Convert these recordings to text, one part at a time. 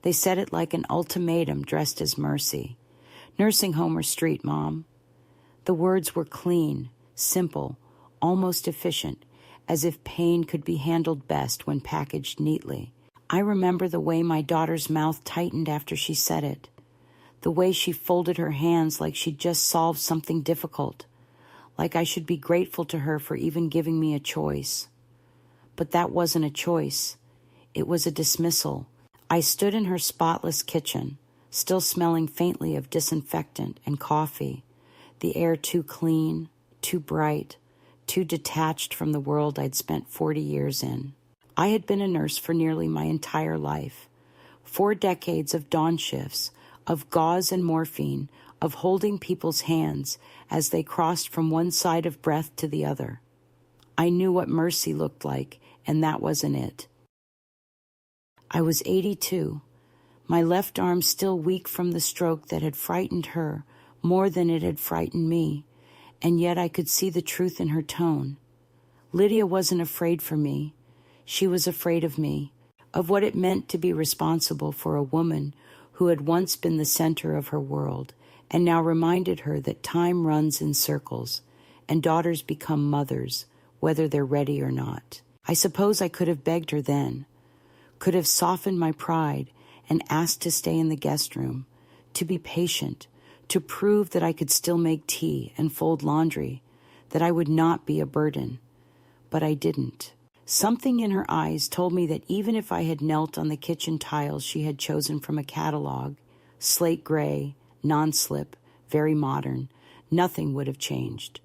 They said it like an ultimatum dressed as mercy. Nursing home or street, Mom. The words were clean, simple, almost efficient, as if pain could be handled best when packaged neatly. I remember the way my daughter's mouth tightened after she said it, the way she folded her hands like she'd just solved something difficult, like I should be grateful to her for even giving me a choice. But that wasn't a choice. It was a dismissal. I stood in her spotless kitchen, still smelling faintly of disinfectant and coffee, the air too clean, too bright, too detached from the world I'd spent 40 years in. I had been a nurse for nearly my entire life. 4 decades of dawn shifts, of gauze and morphine, of holding people's hands as they crossed from one side of breath to the other. I knew what mercy looked like, and that wasn't it. I was 82, my left arm still weak from the stroke that had frightened her more than it had frightened me, and yet I could see the truth in her tone. Lydia wasn't afraid for me. She was afraid of me, of what it meant to be responsible for a woman who had once been the center of her world, and now reminded her that time runs in circles, and daughters become mothers, whether they're ready or not. I suppose I could have begged her then, could have softened my pride and asked to stay in the guest room, to be patient, to prove that I could still make tea and fold laundry, that I would not be a burden. But I didn't. Something in her eyes told me that even if I had knelt on the kitchen tiles she had chosen from a catalog, slate gray, non-slip, very modern, nothing would have changed.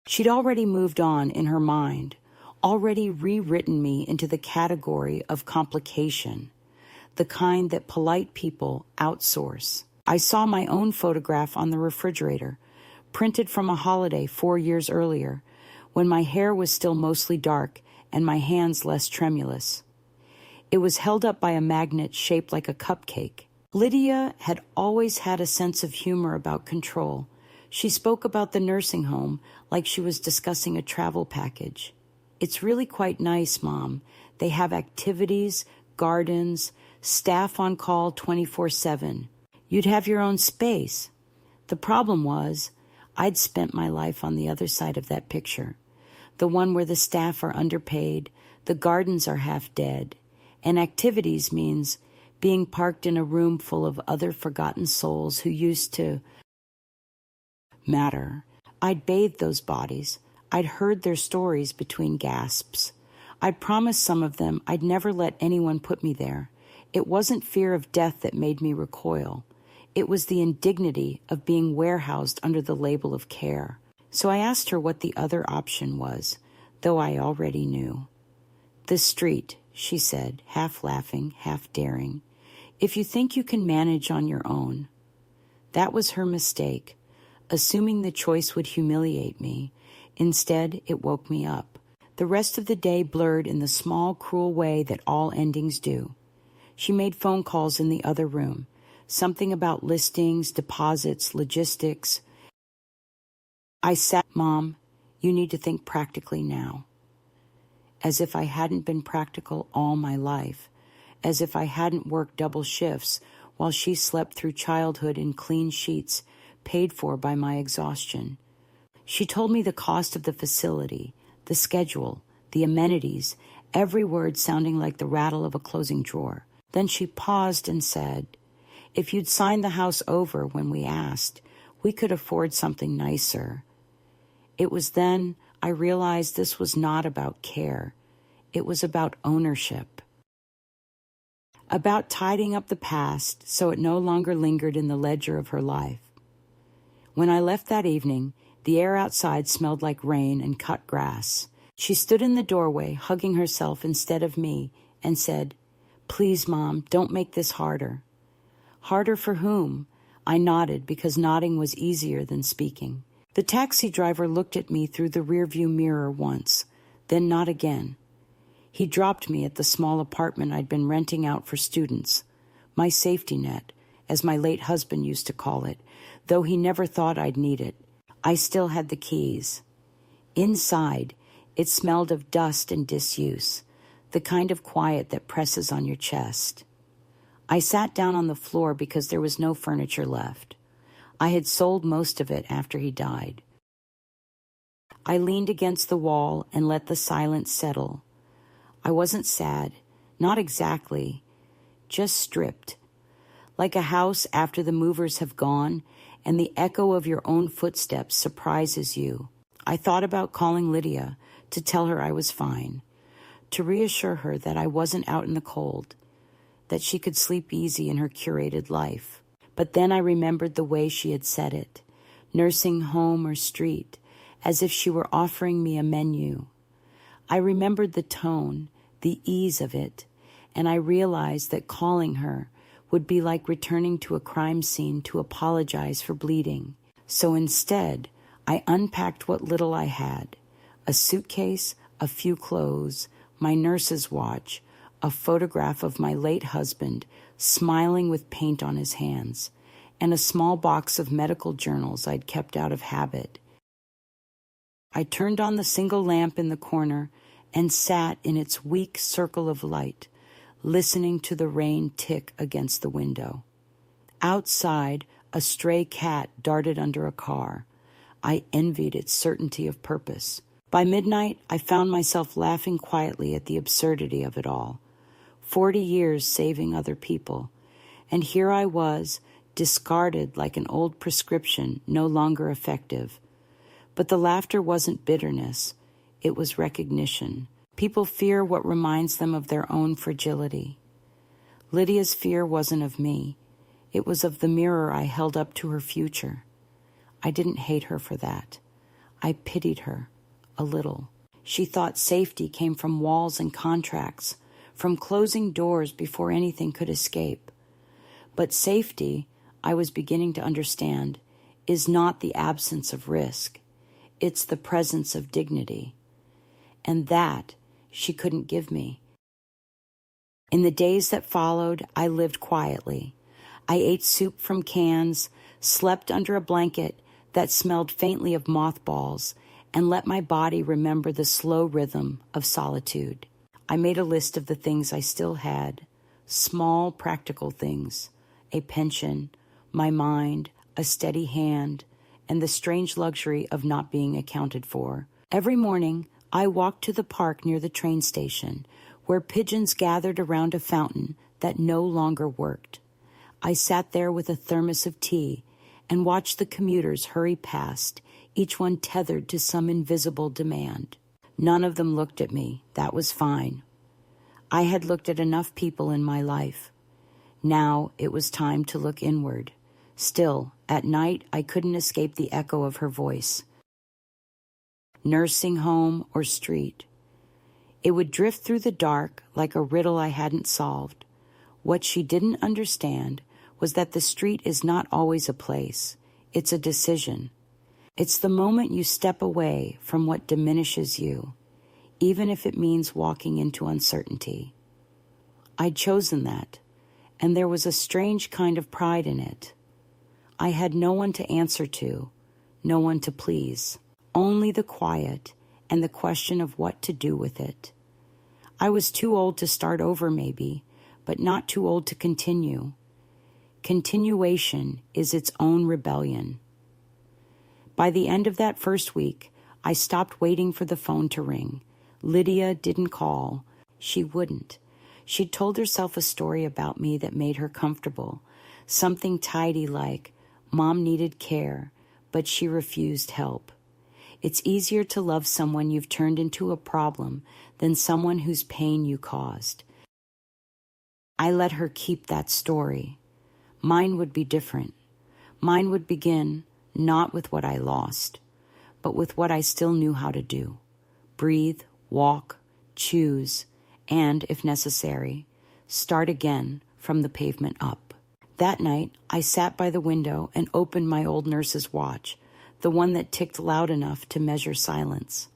She'd already moved on in her mind, already rewritten me into the category of complication, the kind that polite people outsource. I saw my own photograph on the refrigerator, printed from a holiday 4 years earlier, when my hair was still mostly dark and my hands less tremulous. It was held up by a magnet shaped like a cupcake. Lydia had always had a sense of humor about control. She spoke about the nursing home like she was discussing a travel package. It's really quite nice, Mom. They have activities, gardens, staff on call 24/7. You'd have your own space. The problem was, I'd spent my life on the other side of that picture, the one where the staff are underpaid, the gardens are half dead, and activities means being parked in a room full of other forgotten souls who used to matter. I'd bathed those bodies. I'd heard their stories between gasps. I'd promised some of them I'd never let anyone put me there. It wasn't fear of death that made me recoil. It was the indignity of being warehoused under the label of care. So I asked her what the other option was, though I already knew. The street, she said, half laughing, half daring. If you think you can manage on your own. That was her mistake, assuming the choice would humiliate me. Instead, it woke me up. The rest of the day blurred in the small, cruel way that all endings do. She made phone calls in the other room, something about listings, deposits, logistics. I sat, Mom, you need to think practically now. As if I hadn't been practical all my life, as if I hadn't worked double shifts while she slept through childhood in clean sheets, paid for by my exhaustion. She told me the cost of the facility, the schedule, the amenities, every word sounding like the rattle of a closing drawer. Then she paused and said, if you'd signed the house over when we asked, we could afford something nicer. It was then I realized this was not about care. It was about ownership. About tidying up the past so it no longer lingered in the ledger of her life. When I left that evening, the air outside smelled like rain and cut grass. She stood in the doorway, hugging herself instead of me, and said, please, Mom, don't make this harder. Harder for whom? I nodded because nodding was easier than speaking. The taxi driver looked at me through the rearview mirror once, then not again. He dropped me at the small apartment I'd been renting out for students, my safety net, as my late husband used to call it, though he never thought I'd need it. I still had the keys. Inside, it smelled of dust and disuse, the kind of quiet that presses on your chest. I sat down on the floor because there was no furniture left. I had sold most of it after he died. I leaned against the wall and let the silence settle. I wasn't sad, not exactly, just stripped. Like a house after the movers have gone and the echo of your own footsteps surprises you. I thought about calling Lydia to tell her I was fine, to reassure her that I wasn't out in the cold, that she could sleep easy in her curated life. But then I remembered the way she had said it, nursing home or street, as if she were offering me a menu. I remembered the tone, the ease of it, and I realized that calling her would be like returning to a crime scene to apologize for bleeding. So instead, I unpacked what little I had, a suitcase, a few clothes, my nurse's watch, a photograph of my late husband smiling with paint on his hands, and a small box of medical journals I'd kept out of habit. I turned on the single lamp in the corner and sat in its weak circle of light, listening to the rain tick against the window. Outside, a stray cat darted under a car. I envied its certainty of purpose. By midnight, I found myself laughing quietly at the absurdity of it all. 40 years saving other people, and here I was, discarded like an old prescription, no longer effective. But the laughter wasn't bitterness, it was recognition. People fear what reminds them of their own fragility. Lydia's fear wasn't of me, it was of the mirror I held up to her future. I didn't hate her for that. I pitied her, a little. She thought safety came from walls and contracts, from closing doors before anything could escape. But safety, I was beginning to understand, is not the absence of risk. It's the presence of dignity. And that she couldn't give me. In the days that followed, I lived quietly. I ate soup from cans, slept under a blanket that smelled faintly of mothballs, and let my body remember the slow rhythm of solitude. I made a list of the things I still had, small practical things, a pension, my mind, a steady hand, and the strange luxury of not being accounted for. Every morning, I walked to the park near the train station, where pigeons gathered around a fountain that no longer worked. I sat there with a thermos of tea and watched the commuters hurry past, each one tethered to some invisible demand. None of them looked at me. That was fine. I had looked at enough people in my life. Now it was time to look inward. Still, at night, I couldn't escape the echo of her voice. Nursing home or street. It would drift through the dark like a riddle I hadn't solved. What she didn't understand was that the street is not always a place. It's a decision. It's the moment you step away from what diminishes you, even if it means walking into uncertainty. I'd chosen that, and there was a strange kind of pride in it. I had no one to answer to, no one to please, only the quiet and the question of what to do with it. I was too old to start over maybe, but not too old to continue. Continuation is its own rebellion. By the end of that first week, I stopped waiting for the phone to ring. Lydia didn't call. She wouldn't. She'd told herself a story about me that made her comfortable. Something tidy like, Mom needed care, but she refused help. It's easier to love someone you've turned into a problem than someone whose pain you caused. I let her keep that story. Mine would be different. Mine would begin not with what I lost, but with what I still knew how to do. Breathe, walk, choose, and, if necessary, start again from the pavement up. That night, I sat by the window and opened my old nurse's watch, the one that ticked loud enough to measure silence.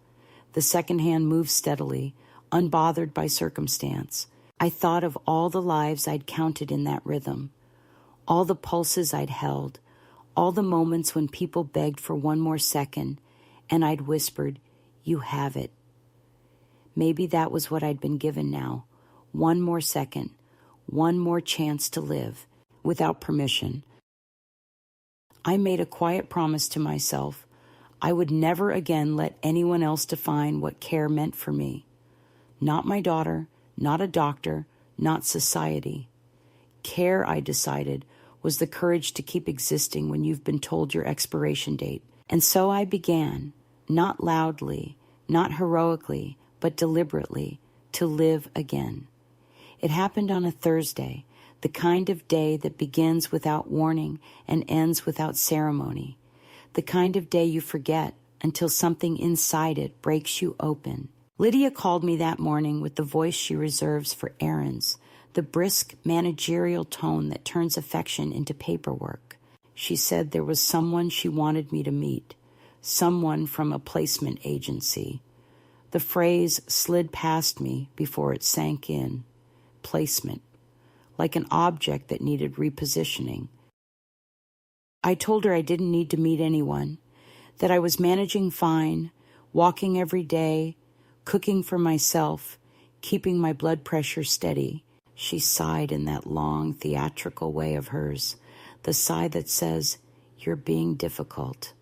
The second hand moved steadily, unbothered by circumstance. I thought of all the lives I'd counted in that rhythm, all the pulses I'd held, all the moments when people begged for one more second, and I'd whispered, "You have it." Maybe that was what I'd been given now. One more second, one more chance to live, without permission. I made a quiet promise to myself. I would never again let anyone else define what care meant for me. Not my daughter, not a doctor, not society. Care, I decided, was the courage to keep existing when you've been told your expiration date. And so I began, not loudly, not heroically, but deliberately, to live again. It happened on a Thursday, the kind of day that begins without warning and ends without ceremony, the kind of day you forget until something inside it breaks you open. Lydia called me that morning with the voice she reserves for errands, the brisk managerial tone that turns affection into paperwork. She said there was someone she wanted me to meet, someone from a placement agency. The phrase slid past me before it sank in. Placement, like an object that needed repositioning. I told her I didn't need to meet anyone, that I was managing fine, walking every day, cooking for myself, keeping my blood pressure steady. She sighed in that long, theatrical way of hers, the sigh that says, "You're being difficult."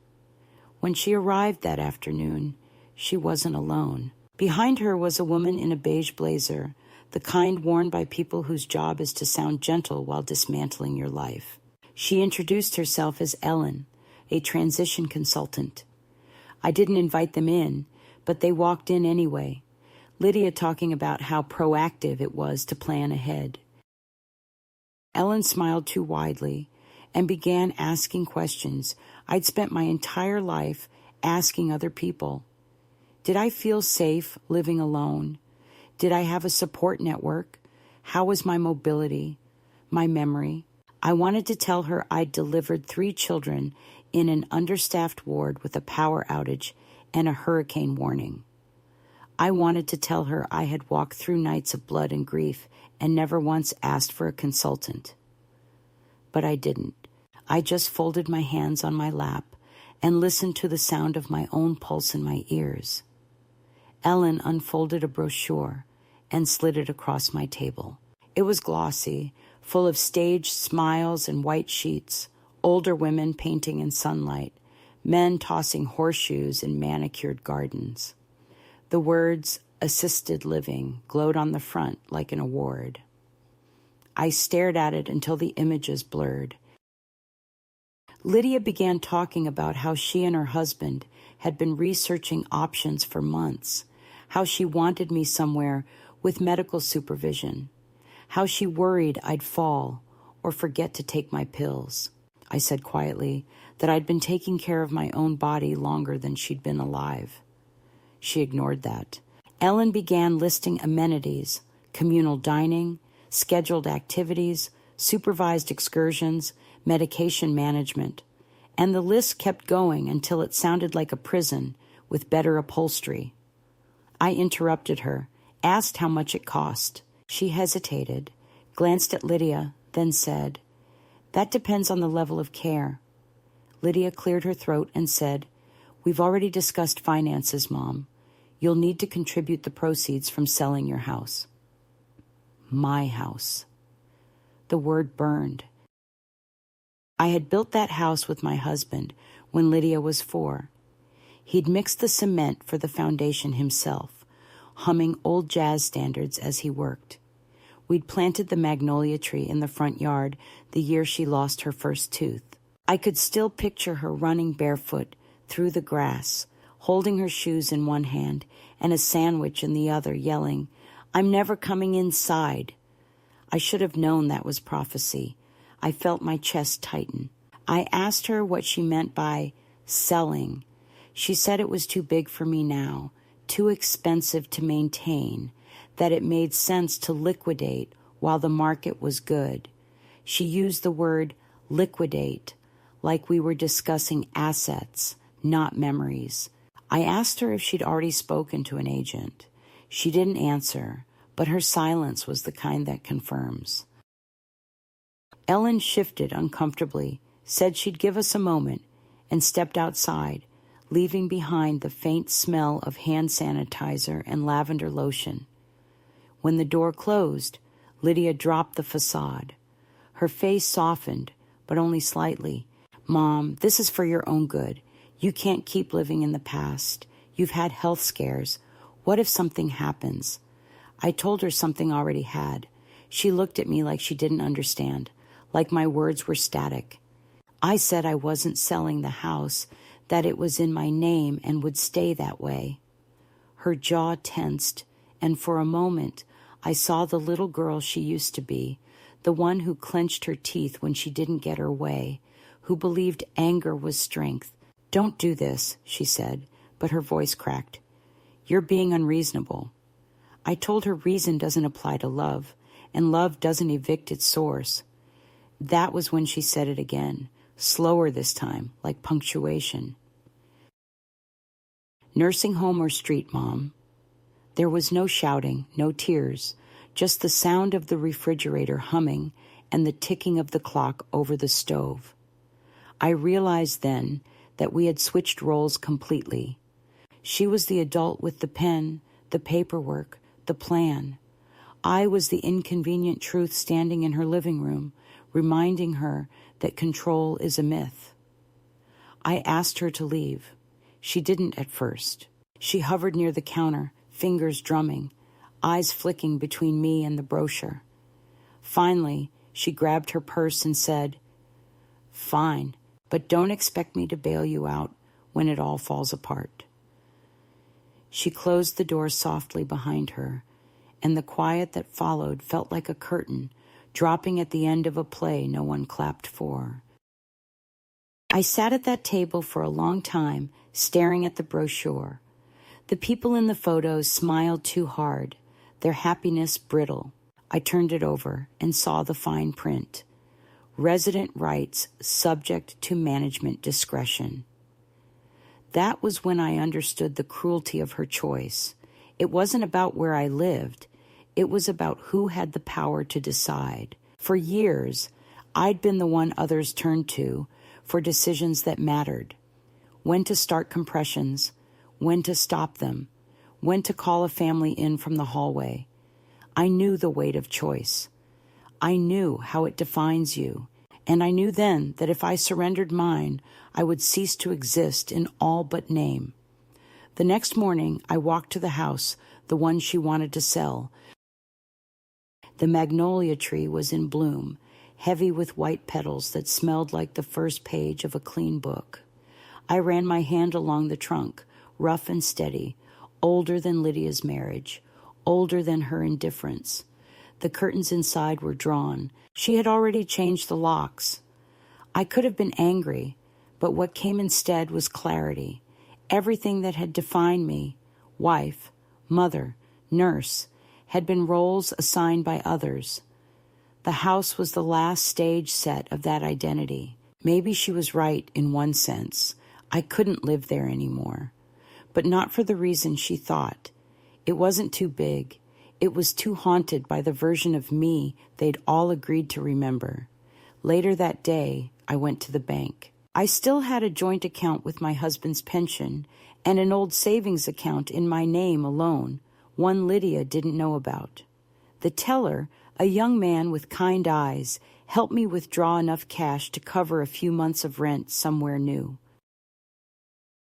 When she arrived that afternoon, she wasn't alone. Behind her was a woman in a beige blazer, the kind worn by people whose job is to sound gentle while dismantling your life. She introduced herself as Ellen, a transition consultant. I didn't invite them in, but they walked in anyway, Lydia talking about how proactive it was to plan ahead. Ellen smiled too widely and began asking questions I'd spent my entire life asking other people. Did I feel safe living alone? Did I have a support network? How was my mobility, my memory? I wanted to tell her I'd delivered 3 children in an understaffed ward with a power outage and a hurricane warning. I wanted to tell her I had walked through nights of blood and grief and never once asked for a consultant. But I didn't. I just folded my hands on my lap and listened to the sound of my own pulse in my ears. Ellen unfolded a brochure and slid it across my table. It was glossy, full of staged smiles and white sheets, older women painting in sunlight, men tossing horseshoes in manicured gardens. The words "assisted living" glowed on the front like an award. I stared at it until the images blurred. Lydia began talking about how she and her husband had been researching options for months, how she wanted me somewhere with medical supervision, how she worried I'd fall or forget to take my pills. I said quietly that I'd been taking care of my own body longer than she'd been alive. She ignored that. Ellen began listing amenities, communal dining, scheduled activities, supervised excursions, medication management, and the list kept going until it sounded like a prison with better upholstery. I interrupted her, asked how much it cost. She hesitated, glanced at Lydia, then said, "That depends on the level of care." Lydia cleared her throat and said, "We've already discussed finances, Mom. You'll need to contribute the proceeds from selling your house." My house. The word burned. I had built that house with my husband when Lydia was 4. He'd mixed the cement for the foundation himself, humming old jazz standards as he worked. We'd planted the magnolia tree in the front yard the year she lost her first tooth. I could still picture her running barefoot through the grass, holding her shoes in one hand and a sandwich in the other, yelling, "I'm never coming inside." I should have known that was prophecy. I felt my chest tighten. I asked her what she meant by selling. She said it was too big for me now, too expensive to maintain, that it made sense to liquidate while the market was good. She used the word liquidate, like we were discussing assets, not memories. I asked her if she'd already spoken to an agent. She didn't answer, but her silence was the kind that confirms. Ellen shifted uncomfortably, said she'd give us a moment, and stepped outside, leaving behind the faint smell of hand sanitizer and lavender lotion. When the door closed, Lydia dropped the facade. Her face softened, but only slightly. "Mom, this is for your own good. You can't keep living in the past. You've had health scares. What if something happens?" I told her something already had. She looked at me like she didn't understand, like my words were static. I said I wasn't selling the house, that it was in my name and would stay that way. Her jaw tensed, and for a moment I saw the little girl she used to be, the one who clenched her teeth when she didn't get her way, who believed anger was strength. "Don't do this," she said, but her voice cracked. "You're being unreasonable." I told her reason doesn't apply to love, and love doesn't evict its source. That was when she said it again, slower this time, like punctuation. "Nursing home or street, Mom?" There was no shouting, no tears, just the sound of the refrigerator humming and the ticking of the clock over the stove. I realized then that we had switched roles completely. She was the adult with the pen, the paperwork, the plan. I was the inconvenient truth standing in her living room, reminding her that control is a myth. I asked her to leave. She didn't at first. She hovered near the counter, fingers drumming, eyes flicking between me and the brochure. Finally, she grabbed her purse and said, "Fine, but don't expect me to bail you out when it all falls apart." She closed the door softly behind her, and the quiet that followed felt like a curtain dropping at the end of a play no one clapped for. I sat at that table for a long time, staring at the brochure. The people in the photos smiled too hard, their happiness brittle. I turned it over and saw the fine print. Resident rights subject to management discretion. That was when I understood the cruelty of her choice. It wasn't about where I lived. It was about who had the power to decide. For years, I'd been the one others turned to for decisions that mattered. When to start compressions, when to stop them, when to call a family in from the hallway. I knew the weight of choice. I knew how it defines you, and I knew then that if I surrendered mine, I would cease to exist in all but name. The next morning, I walked to the house, the one she wanted to sell. The magnolia tree was in bloom, heavy with white petals that smelled like the first page of a clean book. I ran my hand along the trunk, rough and steady, older than Lydia's marriage, older than her indifference. The curtains inside were drawn. She had already changed the locks. I could have been angry, but what came instead was clarity. Everything that had defined me, wife, mother, nurse, had been roles assigned by others. The house was the last stage set of that identity. Maybe she was right in one sense. I couldn't live there anymore. But not for the reason she thought. It wasn't too big. It was too haunted by the version of me they'd all agreed to remember. Later that day, I went to the bank. I still had a joint account with my husband's pension and an old savings account in my name alone, one Lydia didn't know about. The teller, a young man with kind eyes, helped me withdraw enough cash to cover a few months of rent somewhere new.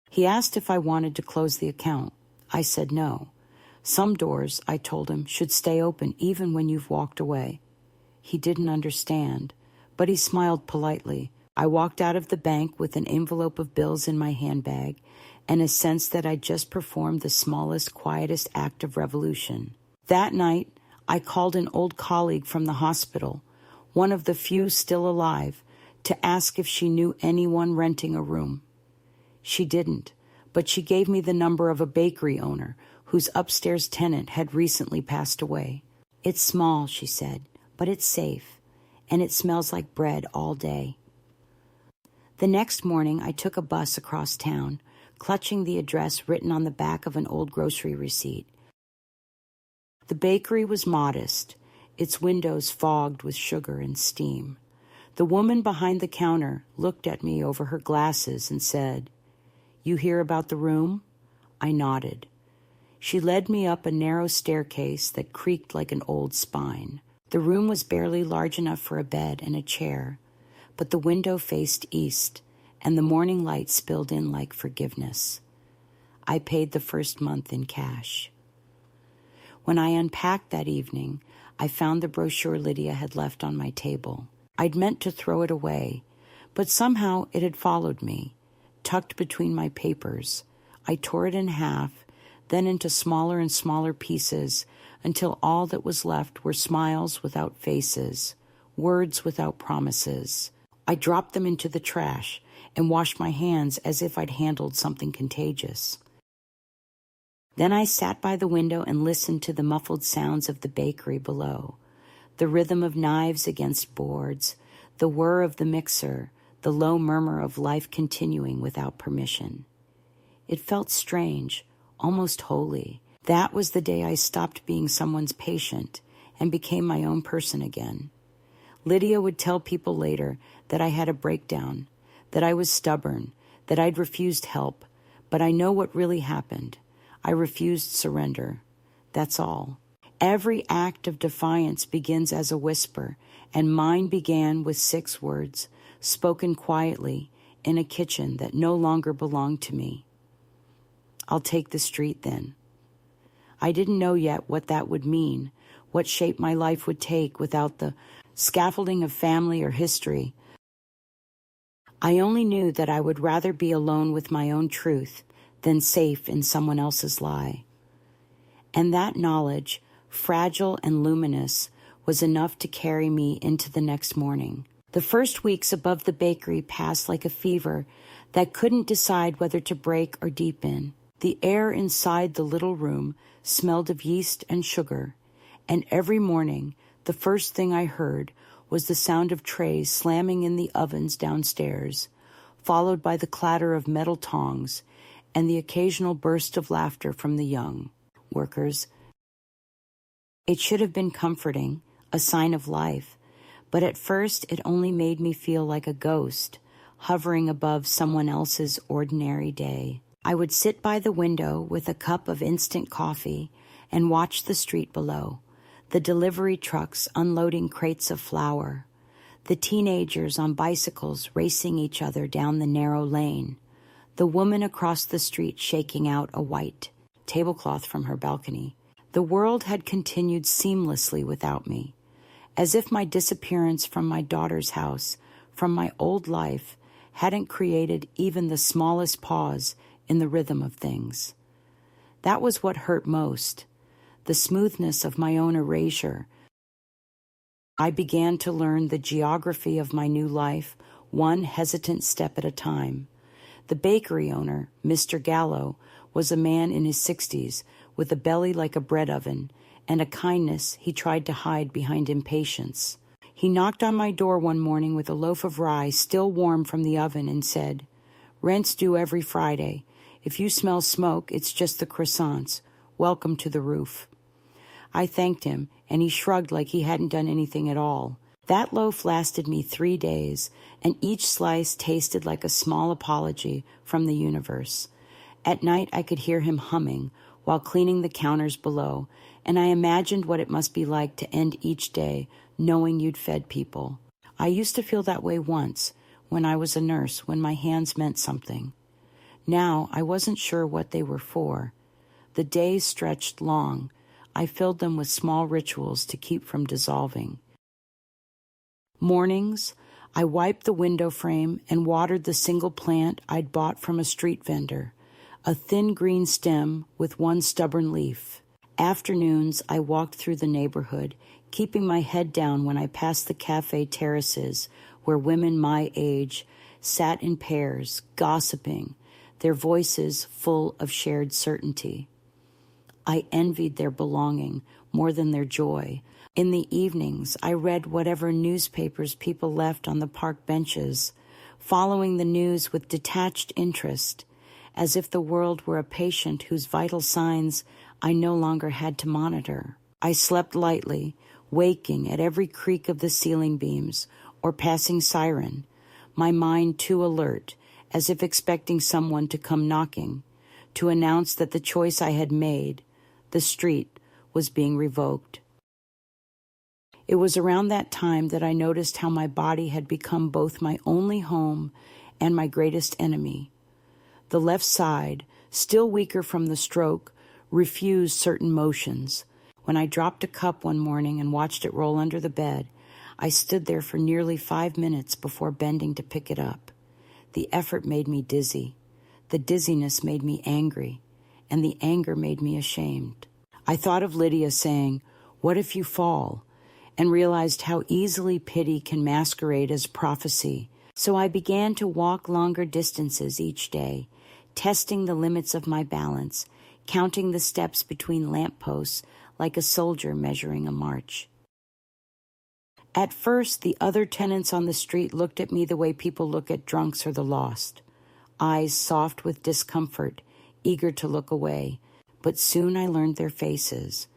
He asked if I wanted to close the account. I said no. Some doors, I told him, should stay open even when you've walked away. He didn't understand, but he smiled politely. I walked out of the bank with an envelope of bills in my handbag and a sense that I'd just performed the smallest, quietest act of revolution. That night, I called an old colleague from the hospital, one of the few still alive, to ask if she knew anyone renting a room. She didn't, but she gave me the number of a bakery owner whose upstairs tenant had recently passed away. "It's small," she said, "but it's safe, and it smells like bread all day." The next morning, I took a bus across town, clutching the address written on the back of an old grocery receipt. The bakery was modest, its windows fogged with sugar and steam. The woman behind the counter looked at me over her glasses and said, "You hear about the room?" I nodded. She led me up a narrow staircase that creaked like an old spine. The room was barely large enough for a bed and a chair, but the window faced east, and the morning light spilled in like forgiveness. I paid the first month in cash. When I unpacked that evening, I found the brochure Lydia had left on my table. I'd meant to throw it away, but somehow it had followed me, tucked between my papers. I tore it in half, then into smaller and smaller pieces, until all that was left were smiles without faces, words without promises. I dropped them into the trash and washed my hands as if I'd handled something contagious. Then I sat by the window and listened to the muffled sounds of the bakery below, the rhythm of knives against boards, the whir of the mixer, the low murmur of life continuing without permission. It felt strange, almost holy. That was the day I stopped being someone's patient and became my own person again. Lydia would tell people later that I had a breakdown, that I was stubborn, that I'd refused help, but I know what really happened. I refused surrender. That's all. Every act of defiance begins as a whisper, and mine began with 6 words, spoken quietly in a kitchen that no longer belonged to me. I'll take the street then. I didn't know yet what that would mean, what shape my life would take without the scaffolding of family or history. I only knew that I would rather be alone with my own truth than safe in someone else's lie. And that knowledge, fragile and luminous, was enough to carry me into the next morning. The first weeks above the bakery passed like a fever that couldn't decide whether to break or deepen. The air inside the little room smelled of yeast and sugar, and every morning the first thing I heard was the sound of trays slamming in the ovens downstairs, followed by the clatter of metal tongs and the occasional burst of laughter from the young workers. It should have been comforting, a sign of life, but at first it only made me feel like a ghost, hovering above someone else's ordinary day. I would sit by the window with a cup of instant coffee and watch the street below, the delivery trucks unloading crates of flour, the teenagers on bicycles racing each other down the narrow lane, the woman across the street shaking out a white tablecloth from her balcony. The world had continued seamlessly without me, as if my disappearance from my daughter's house, from my old life, hadn't created even the smallest pause in the rhythm of things. That was what hurt most, the smoothness of my own erasure. I began to learn the geography of my new life, one hesitant step at a time. The bakery owner, Mr. Gallo, was a man in his 60s with a belly like a bread oven and a kindness he tried to hide behind impatience. He knocked on my door one morning with a loaf of rye still warm from the oven and said, "Rent's due every Friday. If you smell smoke, it's just the croissants. Welcome to the roof." I thanked him, and he shrugged like he hadn't done anything at all. That loaf lasted me 3 days, and each slice tasted like a small apology from the universe. At night I could hear him humming while cleaning the counters below, and I imagined what it must be like to end each day knowing you'd fed people. I used to feel that way once, when I was a nurse, when my hands meant something. Now I wasn't sure what they were for. The days stretched long. I filled them with small rituals to keep from dissolving. Mornings, I wiped the window frame and watered the single plant I'd bought from a street vendor, a thin green stem with one stubborn leaf. Afternoons, I walked through the neighborhood, keeping my head down when I passed the cafe terraces where women my age sat in pairs, gossiping, their voices full of shared certainty. I envied their belonging more than their joy. In the evenings, I read whatever newspapers people left on the park benches, following the news with detached interest, as if the world were a patient whose vital signs I no longer had to monitor. I slept lightly, waking at every creak of the ceiling beams or passing siren, my mind too alert, as if expecting someone to come knocking, to announce that the choice I had made, the street, was being revoked. It was around that time that I noticed how my body had become both my only home and my greatest enemy. The left side, still weaker from the stroke, refused certain motions. When I dropped a cup one morning and watched it roll under the bed, I stood there for nearly 5 minutes before bending to pick it up. The effort made me dizzy. The dizziness made me angry, and the anger made me ashamed. I thought of Lydia saying, "What if you fall?" and realized how easily pity can masquerade as prophecy. So I began to walk longer distances each day, testing the limits of my balance, counting the steps between lampposts like a soldier measuring a march. At first, the other tenants on the street looked at me the way people look at drunks or the lost, eyes soft with discomfort, eager to look away. But soon I learned their faces.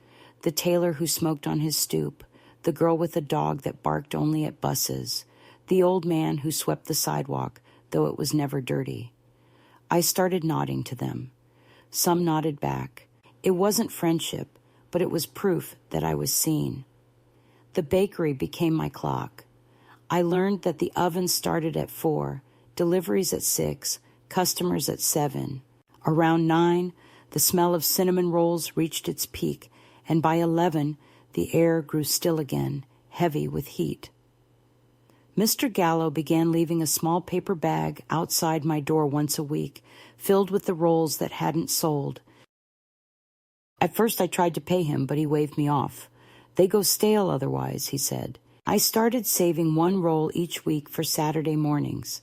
The tailor who smoked on his stoop, the girl with a dog that barked only at buses, the old man who swept the sidewalk, though it was never dirty. I started nodding to them. Some nodded back. It wasn't friendship, but it was proof that I was seen. The bakery became my clock. I learned that the oven started at 4, deliveries at 6, customers at 7. Around 9, the smell of cinnamon rolls reached its peak, and by 11, the air grew still again, heavy with heat. Mr. Gallo began leaving a small paper bag outside my door once a week, filled with the rolls that hadn't sold. At first I tried to pay him, but he waved me off. "They go stale otherwise," he said. I started saving 1 roll each week for Saturday mornings,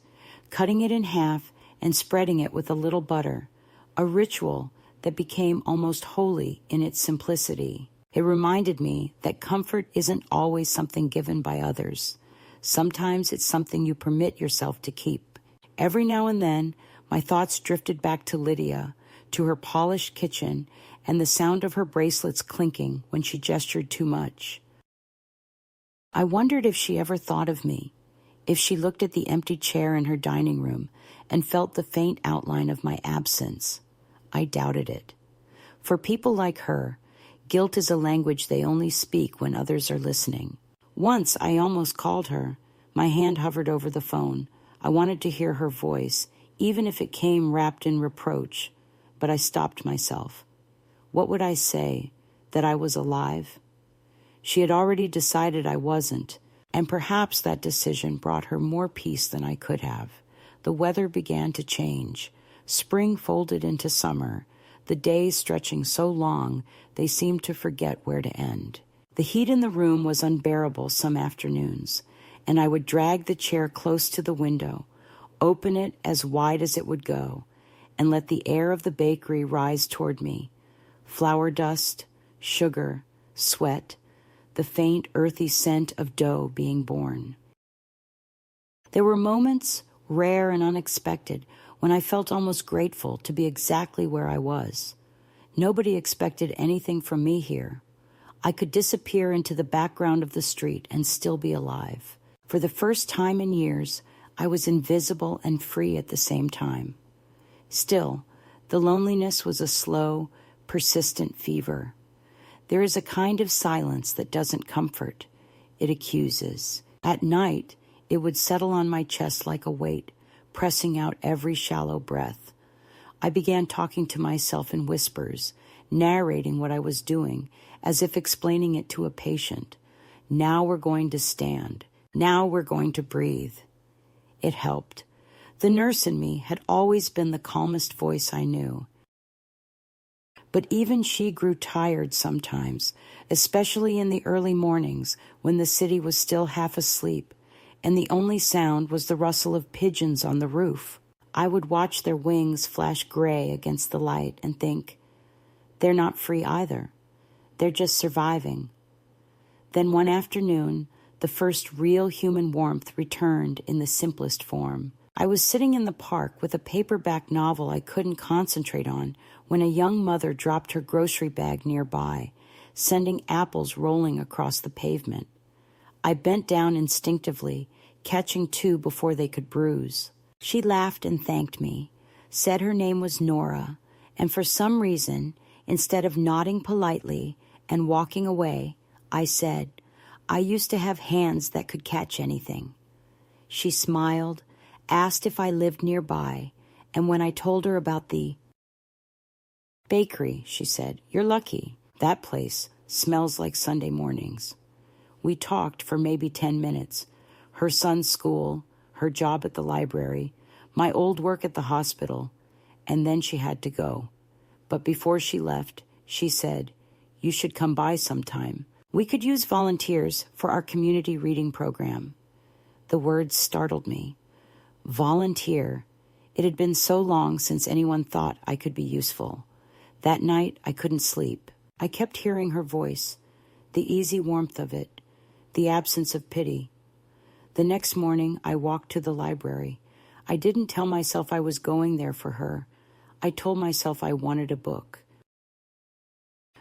cutting it in half and spreading it with a little butter, a ritual that became almost holy in its simplicity. It reminded me that comfort isn't always something given by others. Sometimes it's something you permit yourself to keep. Every now and then, my thoughts drifted back to Lydia, to her polished kitchen, and the sound of her bracelets clinking when she gestured too much. I wondered if she ever thought of me, if she looked at the empty chair in her dining room and felt the faint outline of my absence. I doubted it. For people like her, guilt is a language they only speak when others are listening. Once I almost called her. My hand hovered over the phone. I wanted to hear her voice, even if it came wrapped in reproach, but I stopped myself. What would I say? That I was alive? She had already decided I wasn't, and perhaps that decision brought her more peace than I could have. The weather began to change. Spring folded into summer, the days stretching so long they seemed to forget where to end. The heat in the room was unbearable some afternoons, and I would drag the chair close to the window, open it as wide as it would go, and let the air of the bakery rise toward me. Flour dust, sugar, sweat, the faint earthy scent of dough being born. There were moments, rare and unexpected, when I felt almost grateful to be exactly where I was. Nobody expected anything from me here. I could disappear into the background of the street and still be alive. For the first time in years, I was invisible and free at the same time. Still, the loneliness was a slow, persistent fever. There is a kind of silence that doesn't comfort. It accuses. At night, it would settle on my chest like a weight, pressing out every shallow breath. I began talking to myself in whispers, narrating what I was doing, as if explaining it to a patient. Now we're going to stand. Now we're going to breathe. It helped. The nurse in me had always been the calmest voice I knew. But even she grew tired sometimes, especially in the early mornings when the city was still half asleep, and the only sound was the rustle of pigeons on the roof. I would watch their wings flash gray against the light and think, they're not free either. They're just surviving. Then one afternoon, the first real human warmth returned in the simplest form. I was sitting in the park with a paperback novel I couldn't concentrate on when a young mother dropped her grocery bag nearby, sending apples rolling across the pavement. I bent down instinctively, catching 2 before they could bruise. She laughed and thanked me, said her name was Nora, and for some reason, instead of nodding politely and walking away, I said, I used to have hands that could catch anything. She smiled, asked if I lived nearby, and when I told her about the bakery, she said, "You're lucky. That place smells like Sunday mornings." We talked for maybe 10 minutes. Her son's school, her job at the library, my old work at the hospital, and then she had to go. But before she left, she said, "You should come by sometime. We could use volunteers for our community reading program." The words startled me. Volunteer. It had been so long since anyone thought I could be useful. That night, I couldn't sleep. I kept hearing her voice, the easy warmth of it, the absence of pity. The next morning, I walked to the library. I didn't tell myself I was going there for her. I told myself I wanted a book.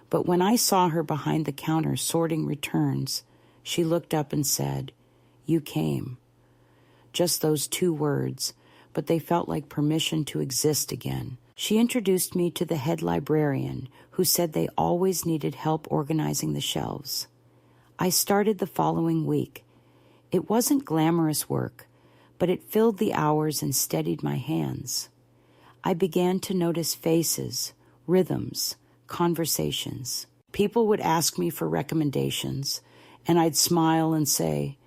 But when I saw her behind the counter sorting returns, she looked up and said, "You came." Just those 2 words, but they felt like permission to exist again. She introduced me to the head librarian, who said they always needed help organizing the shelves. I started the following week. It wasn't glamorous work, but it filled the hours and steadied my hands. I began to notice faces, rhythms, conversations. People would ask me for recommendations, and I'd smile and say,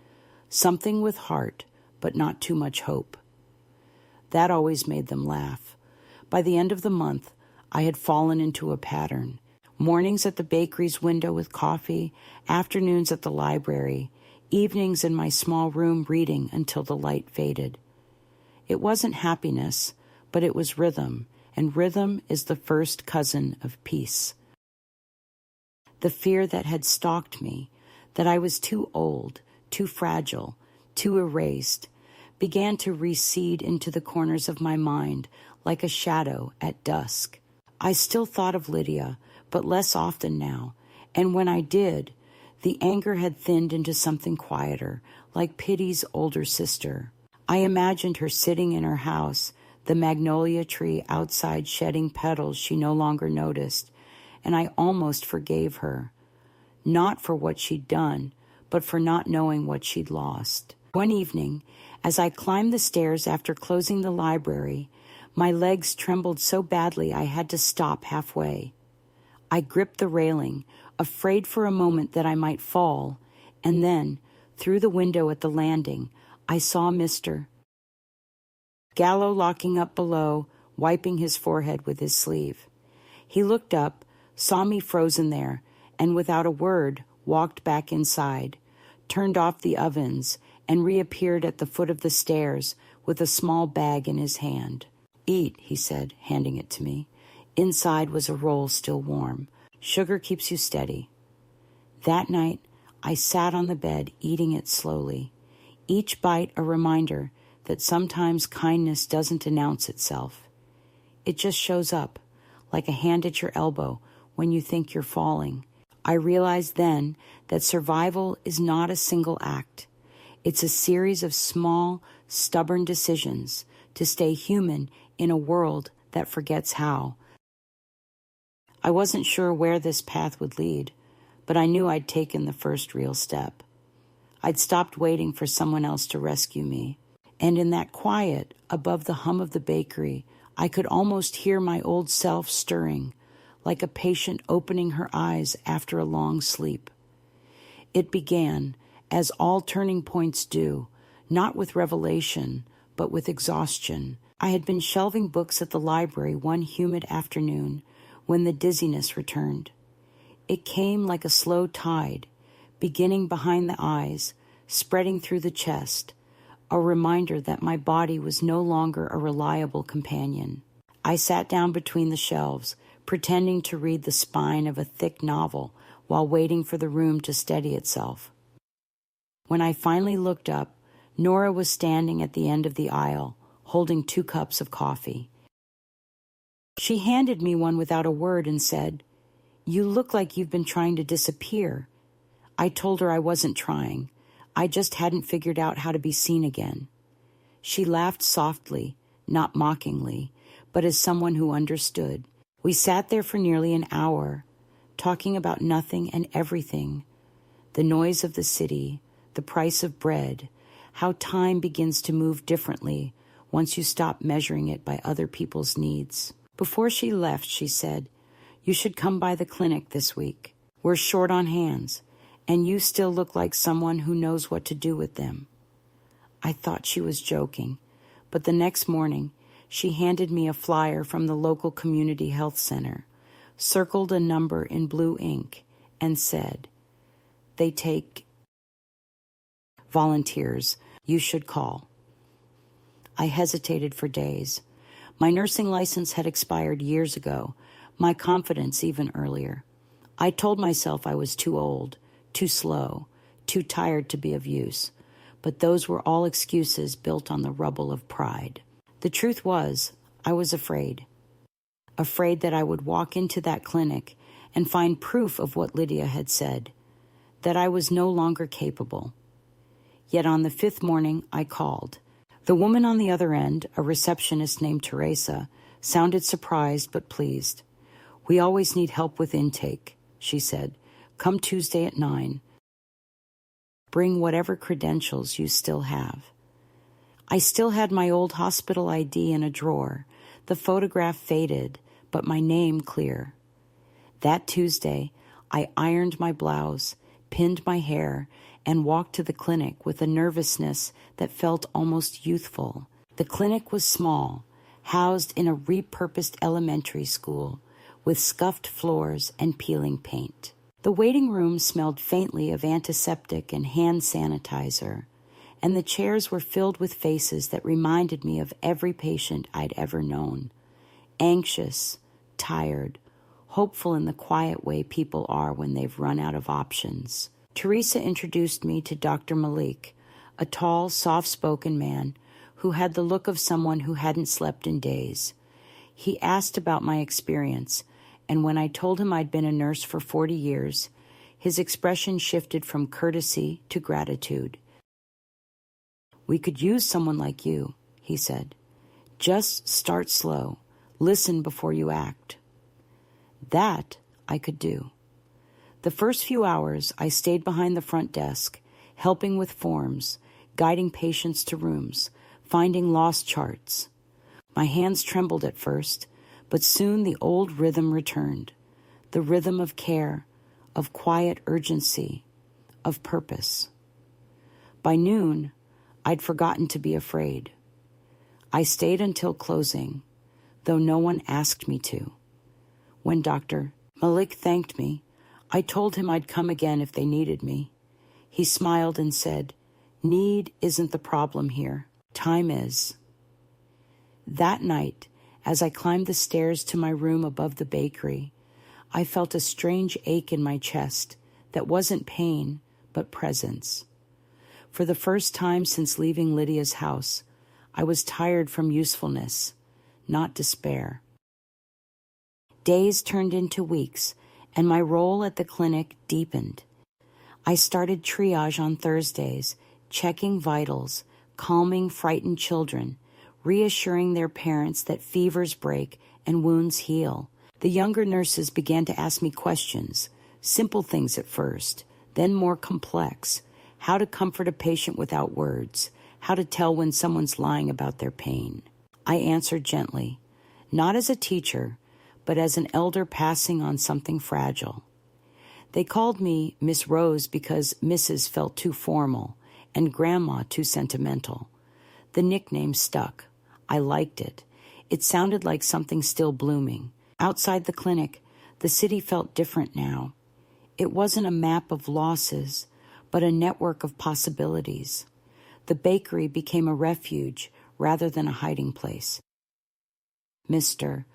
"Something with heart, but not too much hope." That always made them laugh. By the end of the month, I had fallen into a pattern. Mornings at the bakery's window with coffee, afternoons at the library, evenings in my small room reading until the light faded. It wasn't happiness, but it was rhythm, and rhythm is the first cousin of peace. The fear that had stalked me, that I was too old, too fragile, too erased, began to recede into the corners of my mind like a shadow at dusk. I still thought of Lydia, but less often now, and when I did, the anger had thinned into something quieter, like pity's older sister. I imagined her sitting in her house, the magnolia tree outside shedding petals she no longer noticed, and I almost forgave her, not for what she'd done, but for not knowing what she'd lost. One evening, as I climbed the stairs after closing the library, my legs trembled so badly I had to stop halfway. I gripped the railing, afraid for a moment that I might fall, and then, through the window at the landing, I saw Mr. Gallo locking up below, wiping his forehead with his sleeve. He looked up, saw me frozen there, and without a word, walked back inside, turned off the ovens, and reappeared at the foot of the stairs with a small bag in his hand. "Eat," he said, handing it to me. Inside was a roll still warm. "Sugar keeps you steady." That night, I sat on the bed eating it slowly, each bite a reminder that sometimes kindness doesn't announce itself. It just shows up, like a hand at your elbow when you think you're falling. I realized then that survival is not a single act. It's a series of small, stubborn decisions to stay human in a world that forgets how. I wasn't sure where this path would lead, but I knew I'd taken the first real step. I'd stopped waiting for someone else to rescue me, and in that quiet, above the hum of the bakery, I could almost hear my old self stirring, like a patient opening her eyes after a long sleep. It began, as all turning points do, not with revelation, but with exhaustion. I had been shelving books at the library one humid afternoon when the dizziness returned. It came like a slow tide, beginning behind the eyes, spreading through the chest, a reminder that my body was no longer a reliable companion. I sat down between the shelves, pretending to read the spine of a thick novel while waiting for the room to steady itself. When I finally looked up, Nora was standing at the end of the aisle, holding 2 cups of coffee. She handed me one without a word and said, "You look like you've been trying to disappear." I told her I wasn't trying. I just hadn't figured out how to be seen again. She laughed softly, not mockingly, but as someone who understood. We sat there for nearly an hour, talking about nothing and everything. the noise of the city, the price of bread, how time begins to move differently once you stop measuring it by other people's needs. Before she left, she said, "You should come by the clinic this week. We're short on hands, and you still look like someone who knows what to do with them." I thought she was joking, but the next morning, she handed me a flyer from the local community health center, circled a number in blue ink, and said, "They take volunteers. You should call." I hesitated for days. My nursing license had expired years ago, my confidence even earlier. I told myself I was too old, too slow, too tired to be of use, but those were all excuses built on the rubble of pride. The truth was, I was afraid that I would walk into that clinic and find proof of what Lydia had said, that I was no longer capable. Yet on the 5th morning, I called. The woman on the other end, a receptionist named Teresa, sounded surprised but pleased. "We always need help with intake," she said. "Come Tuesday at 9. Bring whatever credentials you still have." I still had my old hospital ID in a drawer, the photograph faded, but my name clear. That Tuesday, I ironed my blouse, pinned my hair, and walked to the clinic with a nervousness that felt almost youthful. The clinic was small, housed in a repurposed elementary school, with scuffed floors and peeling paint. The waiting room smelled faintly of antiseptic and hand sanitizer, and the chairs were filled with faces that reminded me of every patient I'd ever known. Anxious, tired, hopeful in the quiet way people are when they've run out of options. Teresa introduced me to Dr. Malik, a tall, soft-spoken man who had the look of someone who hadn't slept in days. He asked about my experience, and when I told him I'd been a nurse for 40 years, his expression shifted from courtesy to gratitude. "We could use someone like you," he said. "Just start slow. Listen before you act." That I could do. The first few hours, I stayed behind the front desk, helping with forms, guiding patients to rooms, finding lost charts. My hands trembled at first, but soon the old rhythm returned, the rhythm of care, of quiet urgency, of purpose. By noon, I'd forgotten to be afraid. I stayed until closing, though no one asked me to. When Dr. Malik thanked me, I told him I'd come again if they needed me. He smiled and said, "Need isn't the problem here. Time is." That night, as I climbed the stairs to my room above the bakery, I felt a strange ache in my chest that wasn't pain, but presence. For the first time since leaving Lydia's house, I was tired from usefulness, not despair. Days turned into weeks, and my role at the clinic deepened. I started triage on Thursdays, checking vitals, calming frightened children, reassuring their parents that fevers break and wounds heal. The younger nurses began to ask me questions, simple things at first, then more complex. How to comfort a patient without words, how to tell when someone's lying about their pain. I answered gently, not as a teacher, but as an elder passing on something fragile. They called me Miss Rose because Mrs. felt too formal and Grandma too sentimental. The nickname stuck. I liked it. It sounded like something still blooming. Outside the clinic, the city felt different now. It wasn't a map of losses, but a network of possibilities. The bakery became a refuge rather than a hiding place. Mr.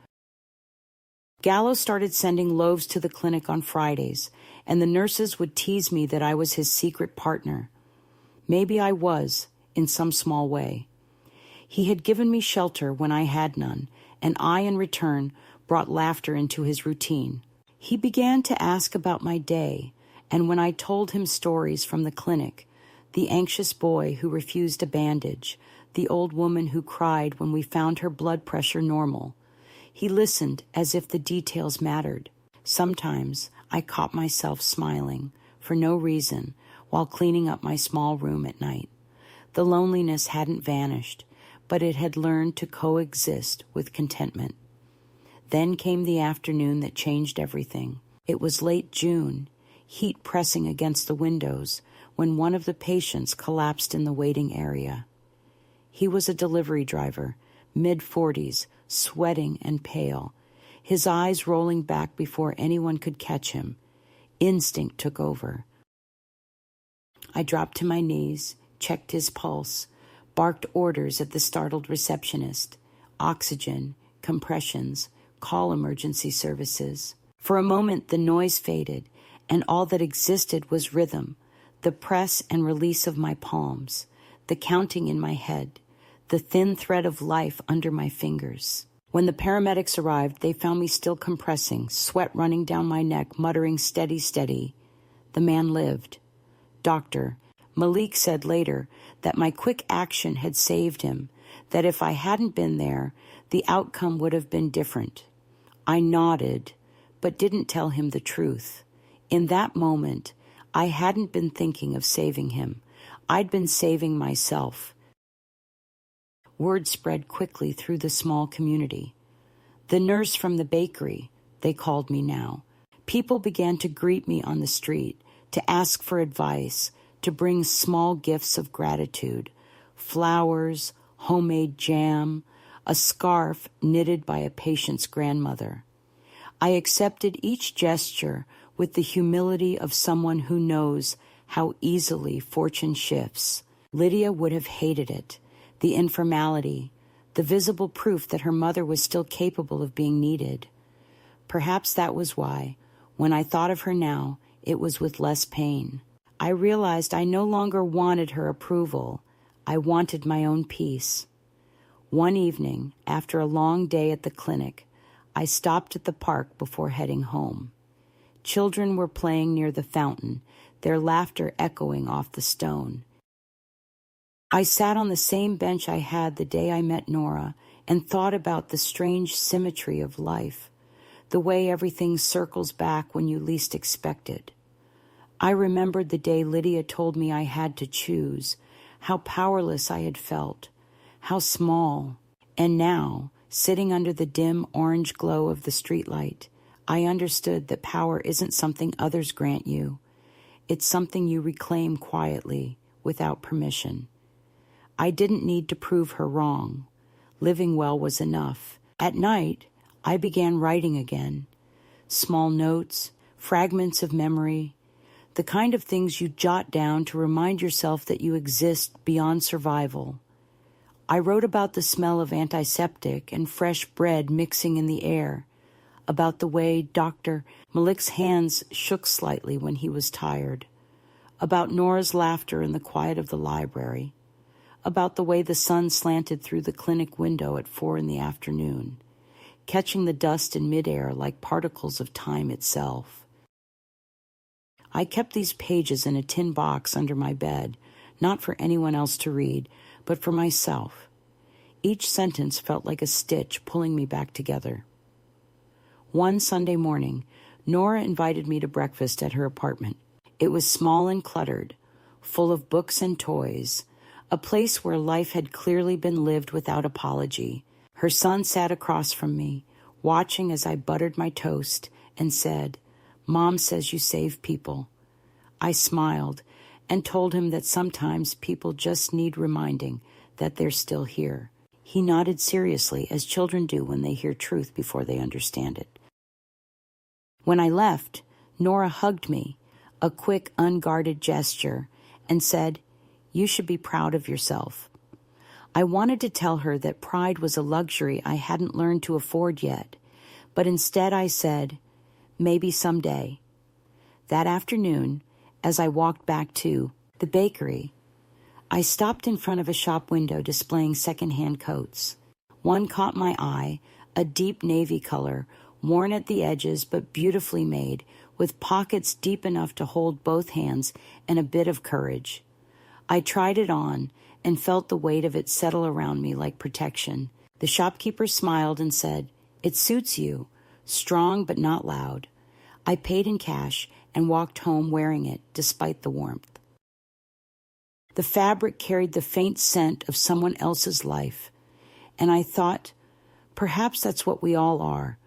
Gallo started sending loaves to the clinic on Fridays, and the nurses would tease me that I was his secret partner. Maybe I was, in some small way. He had given me shelter when I had none, and I, in return, brought laughter into his routine. He began to ask about my day, and when I told him stories from the clinic, the anxious boy who refused a bandage, the old woman who cried when we found her blood pressure normal, he listened as if the details mattered. Sometimes I caught myself smiling, for no reason while cleaning up my small room at night. The loneliness hadn't vanished, but it had learned to coexist with contentment. Then came the afternoon that changed everything. It was late June, heat pressing against the windows, when one of the patients collapsed in the waiting area. He was a delivery driver, mid-40s, sweating and pale, his eyes rolling back before anyone could catch him. Instinct took over. I dropped to my knees, checked his pulse, barked orders at the startled receptionist. Oxygen, compressions, call emergency services. For a moment the noise faded, and all that existed was rhythm, the press and release of my palms, the counting in my head, the thin thread of life under my fingers. When the paramedics arrived, they found me still compressing, sweat running down my neck, muttering, "Steady, steady." The man lived. Doctor Malik said later that my quick action had saved him, that if I hadn't been there, the outcome would have been different. I nodded, but didn't tell him the truth. In that moment, I hadn't been thinking of saving him. I'd been saving myself. Word spread quickly through the small community. The nurse from the bakery, they called me now. People began to greet me on the street, to ask for advice, to bring small gifts of gratitude, flowers, homemade jam, a scarf knitted by a patient's grandmother. I accepted each gesture with the humility of someone who knows how easily fortune shifts. Lydia would have hated it, the informality, the visible proof that her mother was still capable of being needed. Perhaps that was why, when I thought of her now, it was with less pain. I realized I no longer wanted her approval. I wanted my own peace. One evening, after a long day at the clinic, I stopped at the park before heading home. Children were playing near the fountain, their laughter echoing off the stone. I sat on the same bench I had the day I met Nora and thought about the strange symmetry of life, the way everything circles back when you least expect it. I remembered the day Lydia told me I had to choose, how powerless I had felt, how small. And now, sitting under the dim orange glow of the streetlight, I understood that power isn't something others grant you. It's something you reclaim quietly, without permission. I didn't need to prove her wrong. Living well was enough. At night, I began writing again. Small notes, fragments of memory, the kind of things you jot down to remind yourself that you exist beyond survival. I wrote about the smell of antiseptic and fresh bread mixing in the air, about the way Dr. Malik's hands shook slightly when he was tired, about Nora's laughter in the quiet of the library, about the way the sun slanted through the clinic window at 4 p.m, catching the dust in midair like particles of time itself. I kept these pages in a tin box under my bed, not for anyone else to read, but for myself. Each sentence felt like a stitch pulling me back together. One Sunday morning, Nora invited me to breakfast at her apartment. It was small and cluttered, full of books and toys, a place where life had clearly been lived without apology. Her son sat across from me, watching as I buttered my toast, and said, "Mom says you save people." I smiled and told him that sometimes people just need reminding that they're still here. He nodded seriously, as children do when they hear truth before they understand it. When I left, Nora hugged me, a quick, unguarded gesture, and said, "You should be proud of yourself." I wanted to tell her that pride was a luxury I hadn't learned to afford yet, but instead I said, "Maybe someday." That afternoon, as I walked back to the bakery, I stopped in front of a shop window displaying secondhand coats. One caught my eye, a deep navy color, worn at the edges but beautifully made, with pockets deep enough to hold both hands and a bit of courage. I tried it on and felt the weight of it settle around me like protection. The shopkeeper smiled and said, "It suits you, strong but not loud." I paid in cash and walked home wearing it despite the warmth. The fabric carried the faint scent of someone else's life, and I thought, perhaps that's what we all are,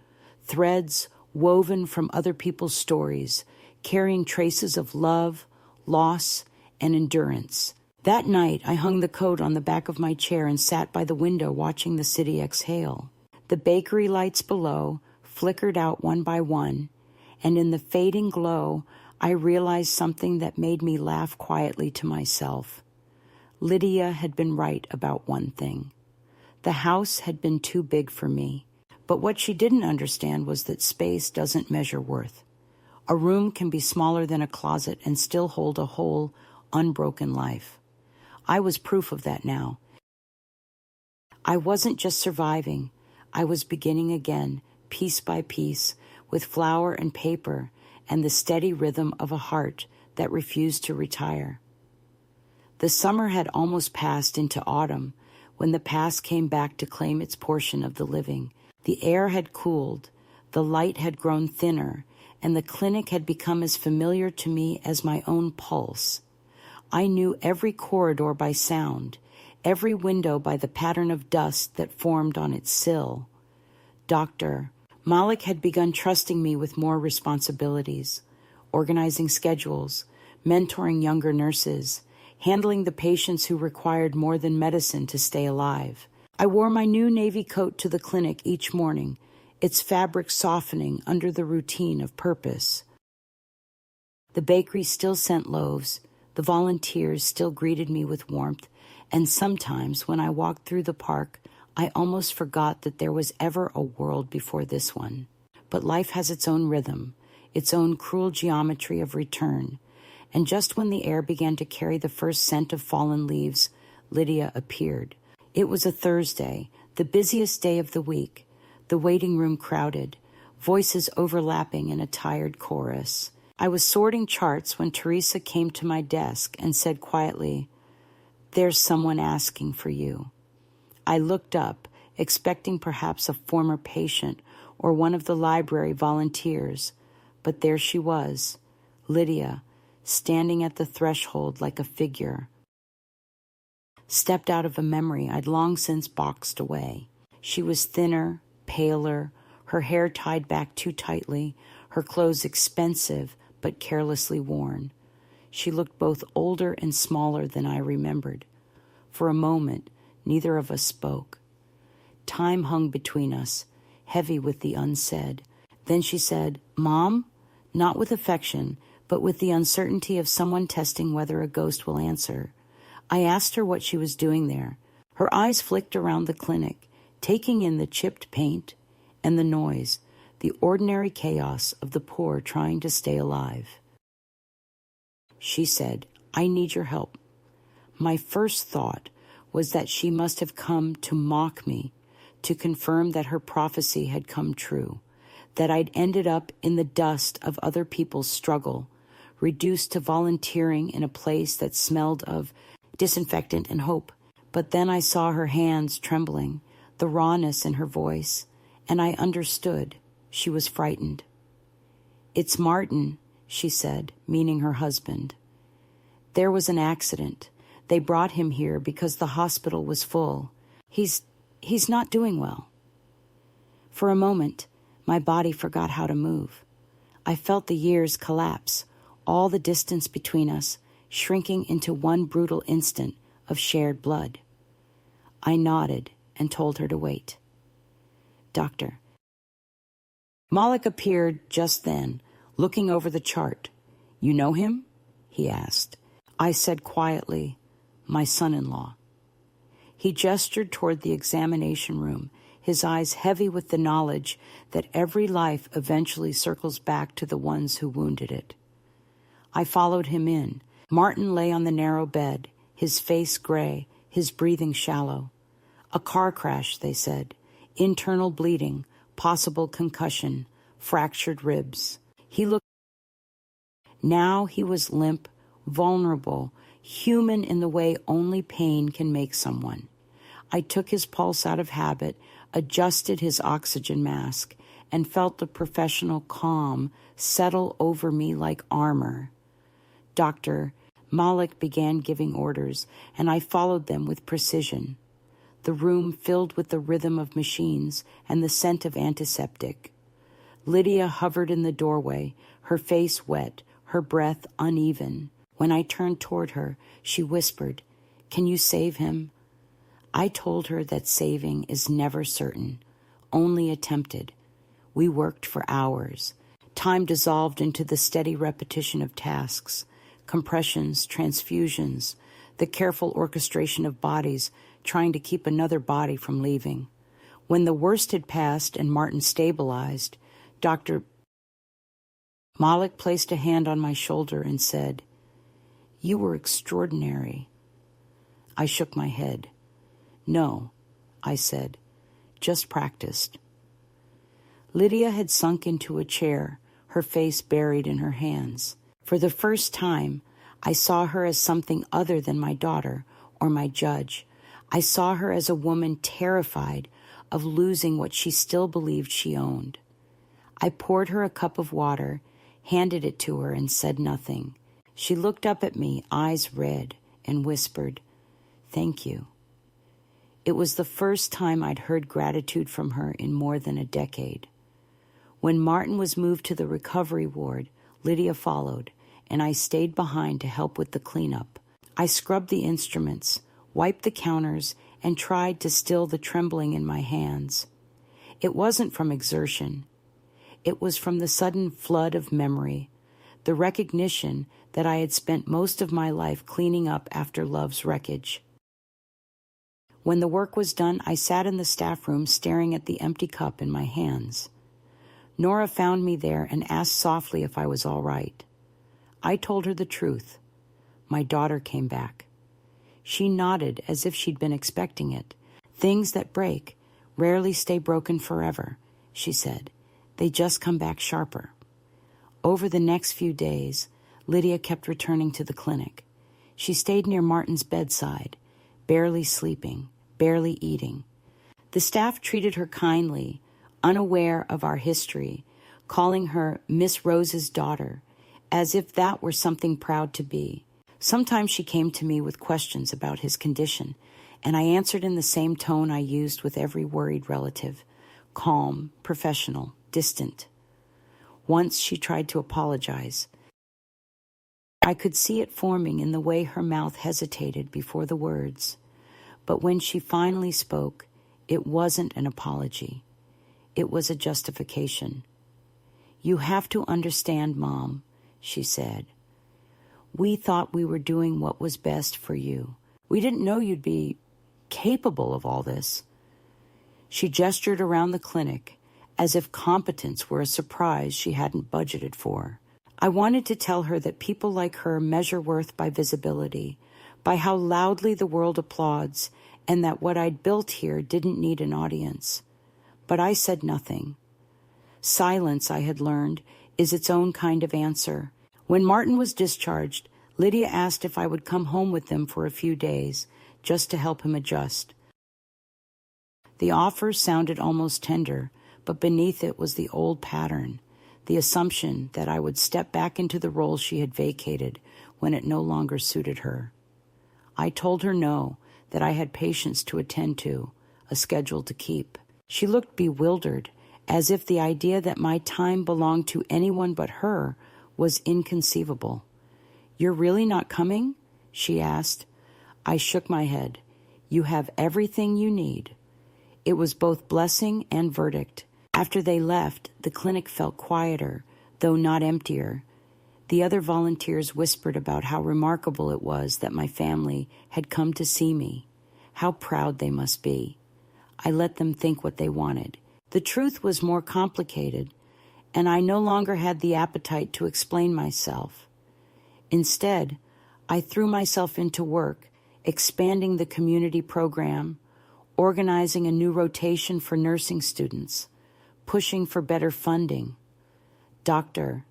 threads woven from other people's stories, carrying traces of love, loss, and endurance. That night, I hung the coat on the back of my chair and sat by the window watching the city exhale. The bakery lights below flickered out one by one, and in the fading glow, I realized something that made me laugh quietly to myself. Lydia had been right about one thing. The house had been too big for me, but what she didn't understand was that space doesn't measure worth. A room can be smaller than a closet and still hold a whole, unbroken life. I was proof of that now. I wasn't just surviving. I was beginning again, piece by piece, with flour and paper and the steady rhythm of a heart that refused to retire. The summer had almost passed into autumn when the past came back to claim its portion of the living. The air had cooled, the light had grown thinner, and the clinic had become as familiar to me as my own pulse. I knew every corridor by sound, every window by the pattern of dust that formed on its sill. Dr. Malik had begun trusting me with more responsibilities, organizing schedules, mentoring younger nurses, handling the patients who required more than medicine to stay alive. I wore my new navy coat to the clinic each morning, its fabric softening under the routine of purpose. The bakery still sent loaves, the volunteers still greeted me with warmth, and sometimes when I walked through the park, I almost forgot that there was ever a world before this one. But life has its own rhythm, its own cruel geometry of return, and just when the air began to carry the first scent of fallen leaves, Lydia appeared. It was a Thursday, the busiest day of the week, the waiting room crowded, voices overlapping in a tired chorus. I was sorting charts when Teresa came to my desk and said quietly, "There's someone asking for you." I looked up, expecting perhaps a former patient or one of the library volunteers, but there she was, Lydia, standing at the threshold like a figure, stepped out of a memory I'd long since boxed away. She was thinner, paler, her hair tied back too tightly, her clothes expensive but carelessly worn. She looked both older and smaller than I remembered. For a moment, neither of us spoke. Time hung between us, heavy with the unsaid. Then she said, "Mom?" Not with affection, but with the uncertainty of someone testing whether a ghost will answer. I asked her what she was doing there. Her eyes flicked around the clinic, taking in the chipped paint and the noise, the ordinary chaos of the poor trying to stay alive. She said, "I need your help." My first thought was that she must have come to mock me, to confirm that her prophecy had come true, that I'd ended up in the dust of other people's struggle, reduced to volunteering in a place that smelled of disinfectant and hope. But then I saw her hands trembling, the rawness in her voice, and I understood. She was frightened. "It's Martin," she said, meaning her husband. "There was an accident. They brought him here because the hospital was full. He's not doing well." For a moment, my body forgot how to move. I felt the years collapse, all the distance between us, shrinking into one brutal instant of shared blood. I nodded and told her to wait. "Doctor." Malik appeared just then, looking over the chart. "You know him?" he asked. I said quietly, "My son-in-law." He gestured toward the examination room, his eyes heavy with the knowledge that every life eventually circles back to the ones who wounded it. I followed him in. Martin lay on the narrow bed, his face gray, his breathing shallow. A car crash, they said. Internal bleeding, possible concussion, fractured ribs. Now he was limp, vulnerable, human in the way only pain can make someone. I took his pulse out of habit, adjusted his oxygen mask, and felt the professional calm settle over me like armor. Dr. Malik began giving orders, and I followed them with precision. The room filled with the rhythm of machines and the scent of antiseptic. Lydia hovered in the doorway, her face wet, her breath uneven. When I turned toward her, she whispered, "Can you save him?" I told her that saving is never certain, only attempted. We worked for hours. Time dissolved into the steady repetition of tasks, compressions, transfusions, the careful orchestration of bodies trying to keep another body from leaving. When the worst had passed and Martin stabilized, Dr. Malik placed a hand on my shoulder and said, "You were extraordinary." I shook my head. "No," I said, "just practiced." Lydia had sunk into a chair, her face buried in her hands. For the first time, I saw her as something other than my daughter or my judge. I saw her as a woman terrified of losing what she still believed she owned. I poured her a cup of water, handed it to her, and said nothing. She looked up at me, eyes red, and whispered, "Thank you." It was the first time I'd heard gratitude from her in more than a decade. When Martin was moved to the recovery ward, Lydia followed, and I stayed behind to help with the cleanup. I scrubbed the instruments, wiped the counters, and tried to still the trembling in my hands. It wasn't from exertion. It was from the sudden flood of memory, the recognition that I had spent most of my life cleaning up after love's wreckage. When the work was done, I sat in the staff room staring at the empty cup in my hands. Nora found me there and asked softly if I was all right. I told her the truth. My daughter came back. She nodded as if she'd been expecting it. "Things that break rarely stay broken forever," she said. "They just come back sharper." Over the next few days, Lydia kept returning to the clinic. She stayed near Martin's bedside, barely sleeping, barely eating. The staff treated her kindly, unaware of our history, calling her Miss Rose's daughter, as if that were something proud to be. Sometimes she came to me with questions about his condition, and I answered in the same tone I used with every worried relative, calm, professional, distant. Once she tried to apologize. I could see it forming in the way her mouth hesitated before the words. But when she finally spoke, it wasn't an apology. It was a justification. "You have to understand, Mom," she said. "We thought we were doing what was best for you. We didn't know you'd be capable of all this." She gestured around the clinic as if competence were a surprise she hadn't budgeted for. I wanted to tell her that people like her measure worth by visibility, by how loudly the world applauds, and that what I'd built here didn't need an audience. But I said nothing. Silence, I had learned, is its own kind of answer. When Martin was discharged, Lydia asked if I would come home with them for a few days, just to help him adjust. The offer sounded almost tender, but beneath it was the old pattern, the assumption that I would step back into the role she had vacated when it no longer suited her. I told her no, that I had patients to attend to, a schedule to keep. She looked bewildered, as if the idea that my time belonged to anyone but her was inconceivable. "You're really not coming?" she asked. I shook my head. "You have everything you need." It was both blessing and verdict. After they left, the clinic felt quieter, though not emptier. The other volunteers whispered about how remarkable it was that my family had come to see me, how proud they must be. I let them think what they wanted. The truth was more complicated, and I no longer had the appetite to explain myself. Instead, I threw myself into work, expanding the community program, organizing a new rotation for nursing students, pushing for better funding. Dr.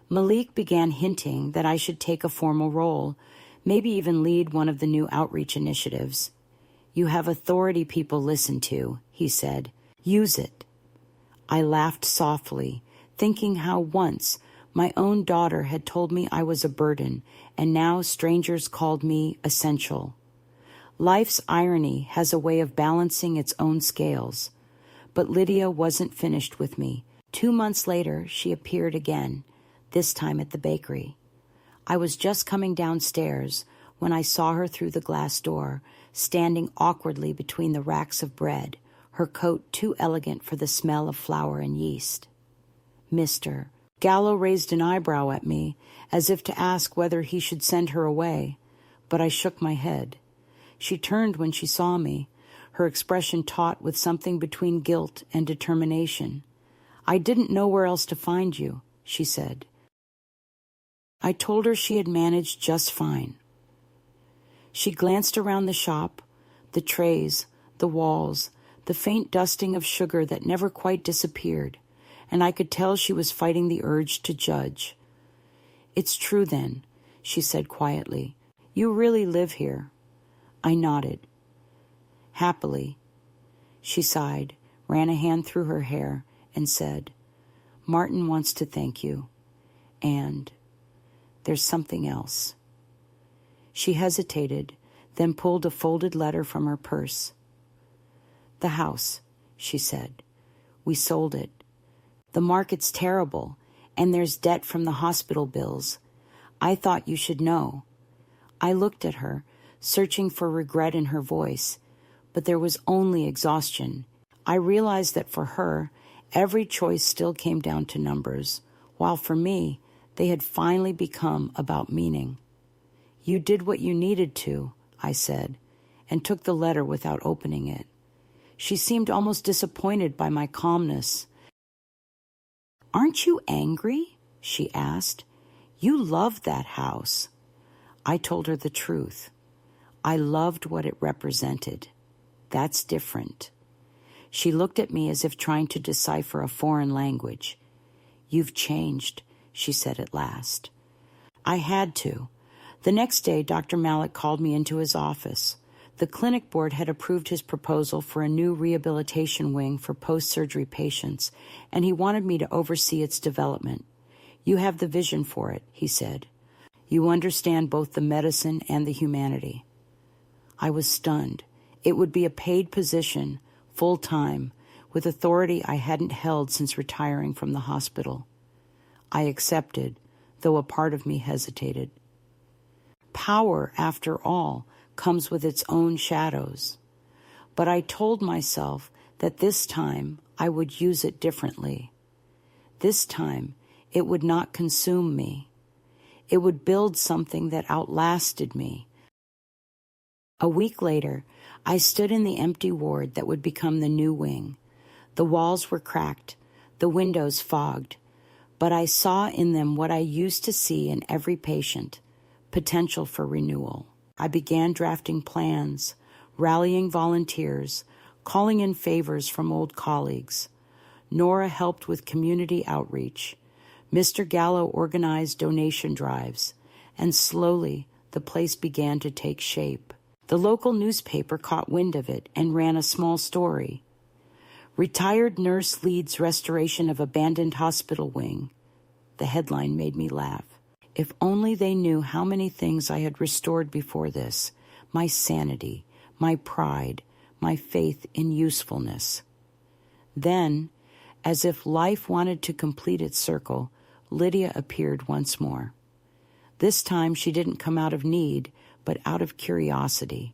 Malik began hinting that I should take a formal role, maybe even lead one of the new outreach initiatives. "You have authority people listen to," he said. "Use it." I laughed softly, thinking how once my own daughter had told me I was a burden, and now strangers called me essential. Life's irony has a way of balancing its own scales. But Lydia wasn't finished with me. 2 months later, she appeared again, this time at the bakery. I was just coming downstairs when I saw her through the glass door, standing awkwardly between the racks of bread, her coat too elegant for the smell of flour and yeast. Mr. Gallo raised an eyebrow at me, as if to ask whether he should send her away, but I shook my head. She turned when she saw me, her expression taut with something between guilt and determination. "I didn't know where else to find you," she said. I told her she had managed just fine. She glanced around the shop, the trays, the walls, the faint dusting of sugar that never quite disappeared, and I could tell she was fighting the urge to judge. "It's true, then," she said quietly. "You really live here." I nodded. "Happily." She sighed, ran a hand through her hair, and said, "Martin wants to thank you. And there's something else." She hesitated, then pulled a folded letter from her purse. "The house," she said. "We sold it. The market's terrible, and there's debt from the hospital bills. I thought you should know." I looked at her, searching for regret in her voice, but there was only exhaustion. I realized that for her, every choice still came down to numbers, while for me, they had finally become about meaning. "You did what you needed to," I said, and took the letter without opening it. She seemed almost disappointed by my calmness. "Aren't you angry?" she asked. "You loved that house." I told her the truth. I loved what it represented. That's different. She looked at me as if trying to decipher a foreign language. "You've changed," she said at last. I had to. The next day, Dr. Malik called me into his office. The clinic board had approved his proposal for a new rehabilitation wing for post-surgery patients, and he wanted me to oversee its development. "You have the vision for it," he said. "You understand both the medicine and the humanity." I was stunned. It would be a paid position, full-time, with authority I hadn't held since retiring from the hospital. I accepted, though a part of me hesitated. Power, after all, comes with its own shadows. But I told myself that this time I would use it differently. This time it would not consume me. It would build something that outlasted me. A week later, I stood in the empty ward that would become the new wing. The walls were cracked, the windows fogged, but I saw in them what I used to see in every patient, potential for renewal. I began drafting plans, rallying volunteers, calling in favors from old colleagues. Nora helped with community outreach. Mr. Gallo organized donation drives, and slowly the place began to take shape. The local newspaper caught wind of it and ran a small story. "Retired nurse leads restoration of abandoned hospital wing." The headline made me laugh. If only they knew how many things I had restored before this, my sanity, my pride, my faith in usefulness. Then, as if life wanted to complete its circle, Lydia appeared once more. This time she didn't come out of need, but out of curiosity.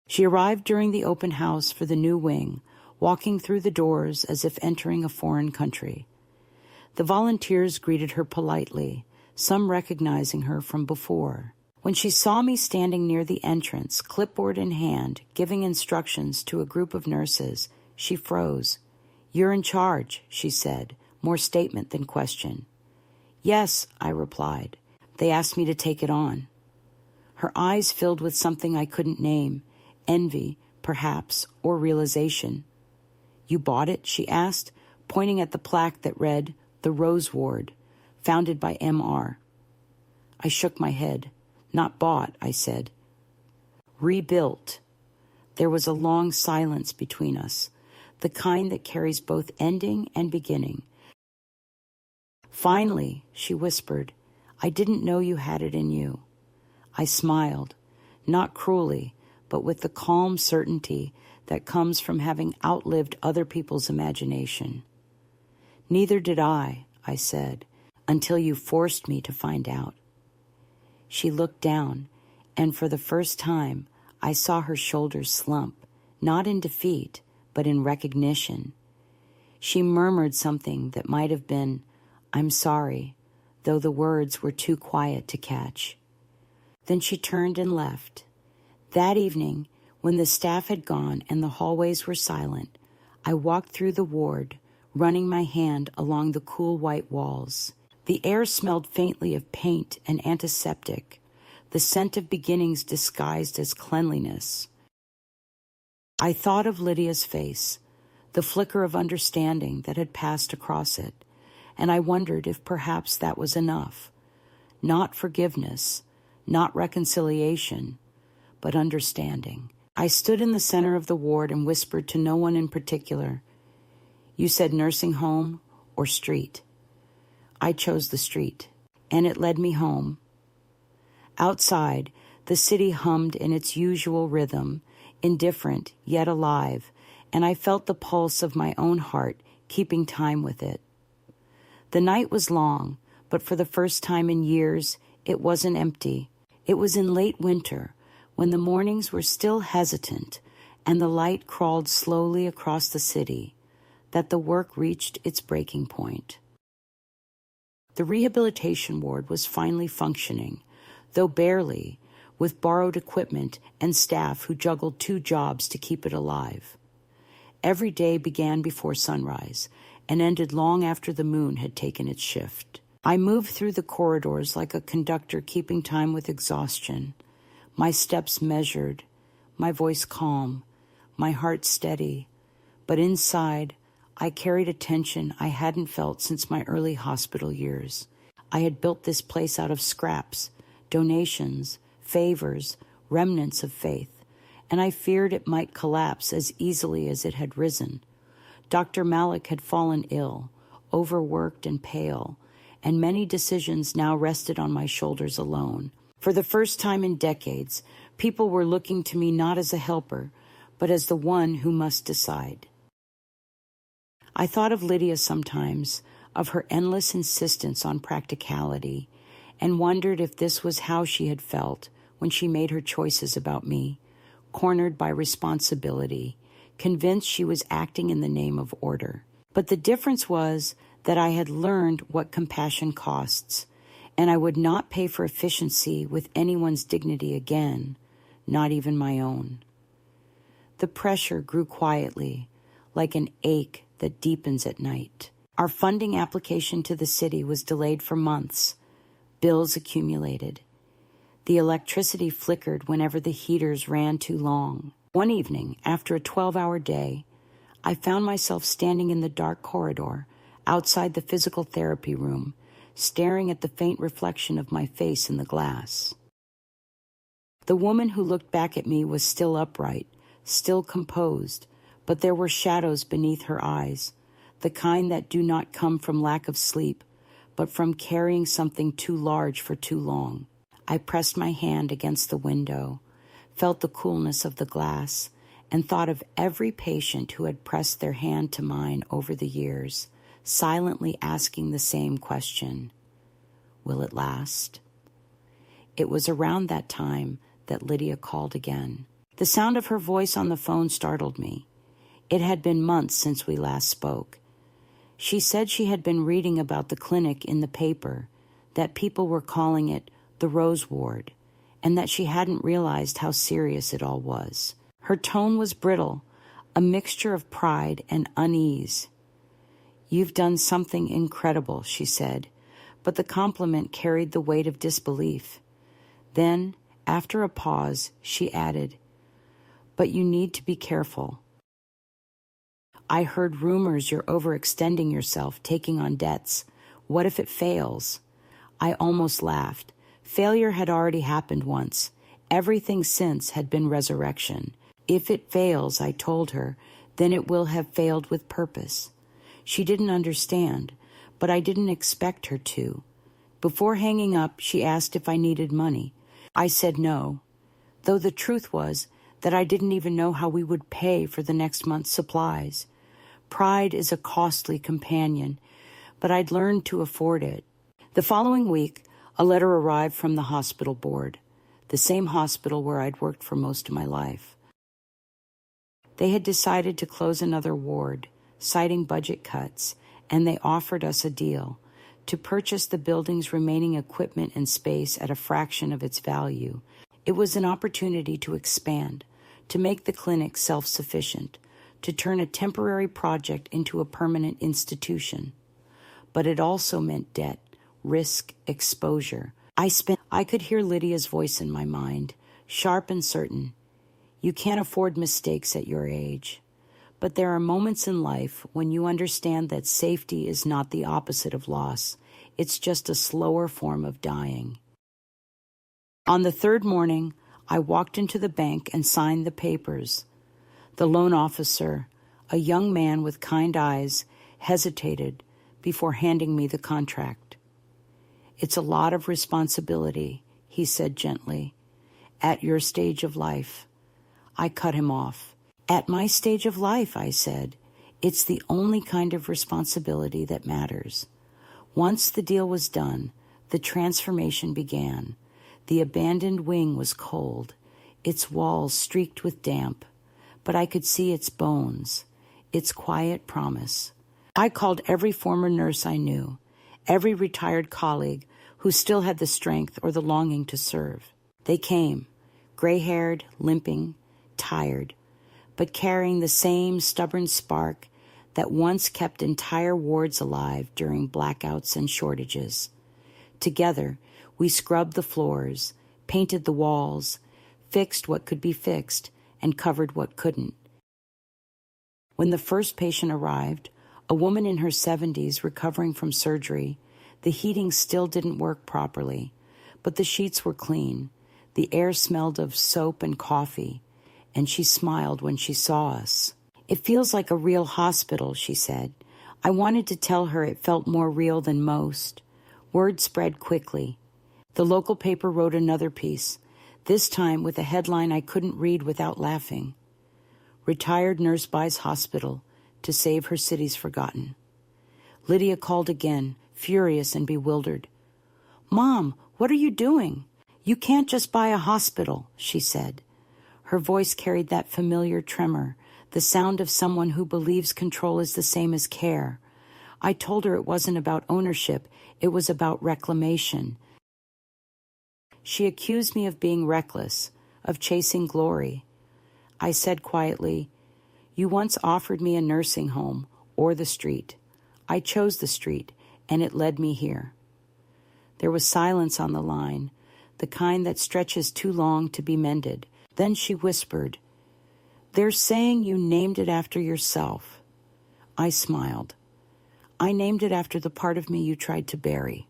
She arrived during the open house for the new wing, walking through the doors as if entering a foreign country. The volunteers greeted her politely, some recognizing her from before. When she saw me standing near the entrance, clipboard in hand, giving instructions to a group of nurses, she froze. "You're in charge," she said, more statement than question. "Yes," I replied. "They asked me to take it on." Her eyes filled with something I couldn't name, envy, perhaps, or realization. "You bought it?" she asked, pointing at the plaque that read, "The Rose Ward, founded by M.R." I shook my head. "Not bought," I said. "Rebuilt." There was a long silence between us. the kind that carries both ending and beginning. "Finally," she whispered, "I didn't know you had it in you." I smiled, not cruelly, but with the calm certainty that comes from having outlived other people's imagination. "Neither did I," said, "until you forced me to find out." She looked down, and for the first time, I saw her shoulders slump, not in defeat, but in recognition. She murmured something that might have been, "I'm sorry," though the words were too quiet to catch. Then she turned and left. That evening, when the staff had gone and the hallways were silent, I walked through the ward, running my hand along the cool white walls. The air smelled faintly of paint and antiseptic, the scent of beginnings disguised as cleanliness. I thought of Lydia's face, the flicker of understanding that had passed across it, and I wondered if perhaps that was enough. Not forgiveness, not reconciliation, but understanding. I stood in the center of the ward and whispered to no one in particular. "You said nursing home or street?" I chose the street, and it led me home. Outside, the city hummed in its usual rhythm, indifferent yet alive, and I felt the pulse of my own heart keeping time with it. The night was long, but for the first time in years, it wasn't empty. It was in late winter, when the mornings were still hesitant and the light crawled slowly across the city, that the work reached its breaking point. The rehabilitation ward was finally functioning, though barely, with borrowed equipment and staff who juggled 2 jobs to keep it alive. Every day began before sunrise and ended long after the moon had taken its shift. I moved through the corridors like a conductor keeping time with exhaustion, my steps measured, my voice calm, my heart steady, but inside I carried a tension I hadn't felt since my early hospital years. I had built this place out of scraps, donations, favors, remnants of faith, and I feared it might collapse as easily as it had risen. Dr. Malik had fallen ill, overworked and pale, and many decisions now rested on my shoulders alone. For the first time in decades, people were looking to me not as a helper, but as the one who must decide. I thought of Lydia sometimes, of her endless insistence on practicality, and wondered if this was how she had felt when she made her choices about me, cornered by responsibility, convinced she was acting in the name of order. But the difference was that I had learned what compassion costs, and I would not pay for efficiency with anyone's dignity again, not even my own. The pressure grew quietly, like an ache that deepens at night. Our funding application to the city was delayed for months. Bills accumulated. The electricity flickered whenever the heaters ran too long. One evening, after a 12-hour day, I found myself standing in the dark corridor outside the physical therapy room, staring at the faint reflection of my face in the glass. The woman who looked back at me was still upright, still composed, but there were shadows beneath her eyes, the kind that do not come from lack of sleep, but from carrying something too large for too long. I pressed my hand against the window, felt the coolness of the glass, and thought of every patient who had pressed their hand to mine over the years, silently asking the same question: will it last? It was around that time that Lydia called again. The sound of her voice on the phone startled me. It had been months since we last spoke. She said she had been reading about the clinic in the paper, that people were calling it the Rose Ward, and that she hadn't realized how serious it all was. Her tone was brittle, a mixture of pride and unease. "You've done something incredible," she said, but the compliment carried the weight of disbelief. Then, after a pause, she added, "But you need to be careful. I heard rumors you're overextending yourself, taking on debts. What if it fails?" I almost laughed. Failure had already happened once. Everything since had been resurrection. If it fails, I told her, then it will have failed with purpose. She didn't understand, but I didn't expect her to. Before hanging up, she asked if I needed money. I said no, though the truth was that I didn't even know how we would pay for the next month's supplies. Pride is a costly companion, but I'd learned to afford it. The following week, a letter arrived from the hospital board, the same hospital where I'd worked for most of my life. They had decided to close another ward, citing budget cuts, and they offered us a deal to purchase the building's remaining equipment and space at a fraction of its value. It was an opportunity to expand, to make the clinic self-sufficient, to turn a temporary project into a permanent institution. But it also meant debt, risk, exposure. I could hear Lydia's voice in my mind, sharp and certain. You can't afford mistakes at your age. But there are moments in life when you understand that safety is not the opposite of loss. It's just a slower form of dying. On the third morning, I walked into the bank and signed the papers. The loan officer, a young man with kind eyes, hesitated before handing me the contract. It's a lot of responsibility, he said gently. At your stage of life. I cut him off. At my stage of life, I said, it's the only kind of responsibility that matters. Once the deal was done, the transformation began. The abandoned wing was cold, its walls streaked with damp, but I could see its bones, its quiet promise. I called every former nurse I knew, every retired colleague who still had the strength or the longing to serve. They came, gray-haired, limping, tired, but carrying the same stubborn spark that once kept entire wards alive during blackouts and shortages. Together, we scrubbed the floors, painted the walls, fixed what could be fixed, and covered what couldn't. When the first patient arrived, a woman in her 70s recovering from surgery, the heating still didn't work properly, but the sheets were clean. The air smelled of soap and coffee, and she smiled when she saw us. It feels like a real hospital, she said. I wanted to tell her it felt more real than most. Word spread quickly. The local paper wrote another piece, this time with a headline I couldn't read without laughing. Retired nurse buys hospital to save her city's forgotten. Lydia called again, furious and bewildered. Mom, what are you doing? You can't just buy a hospital, she said. Her voice carried that familiar tremor, the sound of someone who believes control is the same as care. I told her it wasn't about ownership, it was about reclamation. She accused me of being reckless, of chasing glory. I said quietly, You once offered me a nursing home or the street. I chose the street, and it led me here. There was silence on the line, the kind that stretches too long to be mended. Then she whispered, They're saying you named it after yourself. I smiled. I named it after the part of me you tried to bury.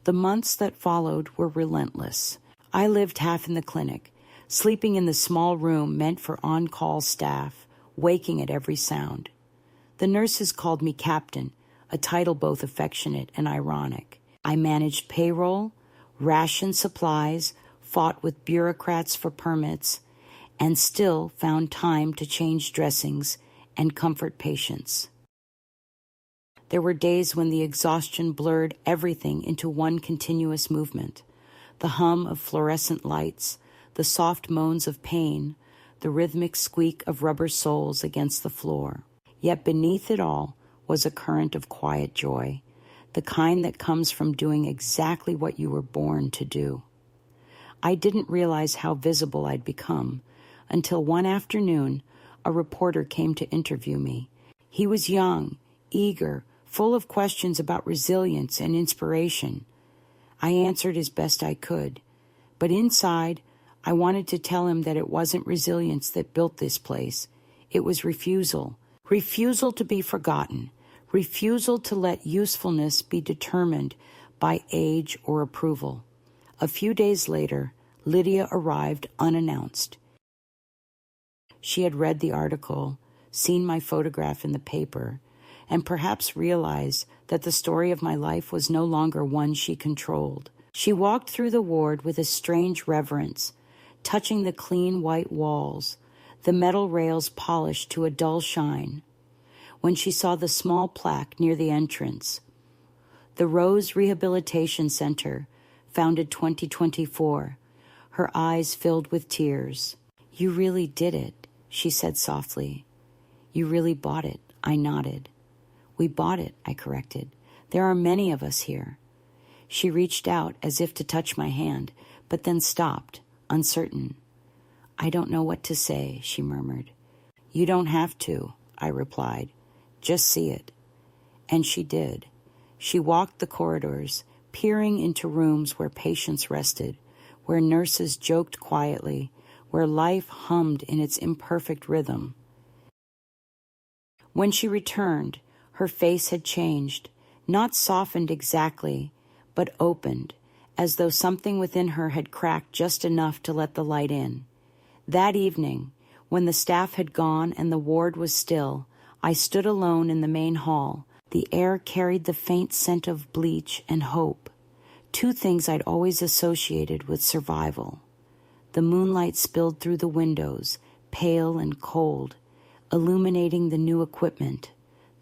The months that followed were relentless. I lived half in the clinic, sleeping in the small room meant for on-call staff, waking at every sound. The nurses called me captain, a title both affectionate and ironic. I managed payroll, rationed supplies, fought with bureaucrats for permits, and still found time to change dressings and comfort patients. There were days when the exhaustion blurred everything into one continuous movement. The hum of fluorescent lights, the soft moans of pain, the rhythmic squeak of rubber soles against the floor. Yet beneath it all was a current of quiet joy, the kind that comes from doing exactly what you were born to do. I didn't realize how visible I'd become until one afternoon a reporter came to interview me. He was young, eager, full of questions about resilience and inspiration. I answered as best I could, but inside, I wanted to tell him that it wasn't resilience that built this place. It was refusal. Refusal to be forgotten. Refusal to let usefulness be determined by age or approval. A few days later, Lydia arrived unannounced. She had read the article, seen my photograph in the paper, and perhaps realized that the story of my life was no longer one she controlled. She walked through the ward with a strange reverence, touching the clean white walls, the metal rails polished to a dull shine. When she saw the small plaque near the entrance, the Rose Rehabilitation Center, founded 2024, her eyes filled with tears. "You really did it," she said softly. "You really bought it," I nodded. "We bought it," I corrected. "There are many of us here." She reached out as if to touch my hand, but then stopped, uncertain. "I don't know what to say," she murmured. "You don't have to," I replied. "Just see it." And she did. She walked the corridors, peering into rooms where patients rested, where nurses joked quietly, where life hummed in its imperfect rhythm. When she returned, her face had changed, not softened exactly, but opened, as though something within her had cracked just enough to let the light in. That evening, when the staff had gone and the ward was still, I stood alone in the main hall. The air carried the faint scent of bleach and hope, two things I'd always associated with survival. The moonlight spilled through the windows, pale and cold, illuminating the new equipment,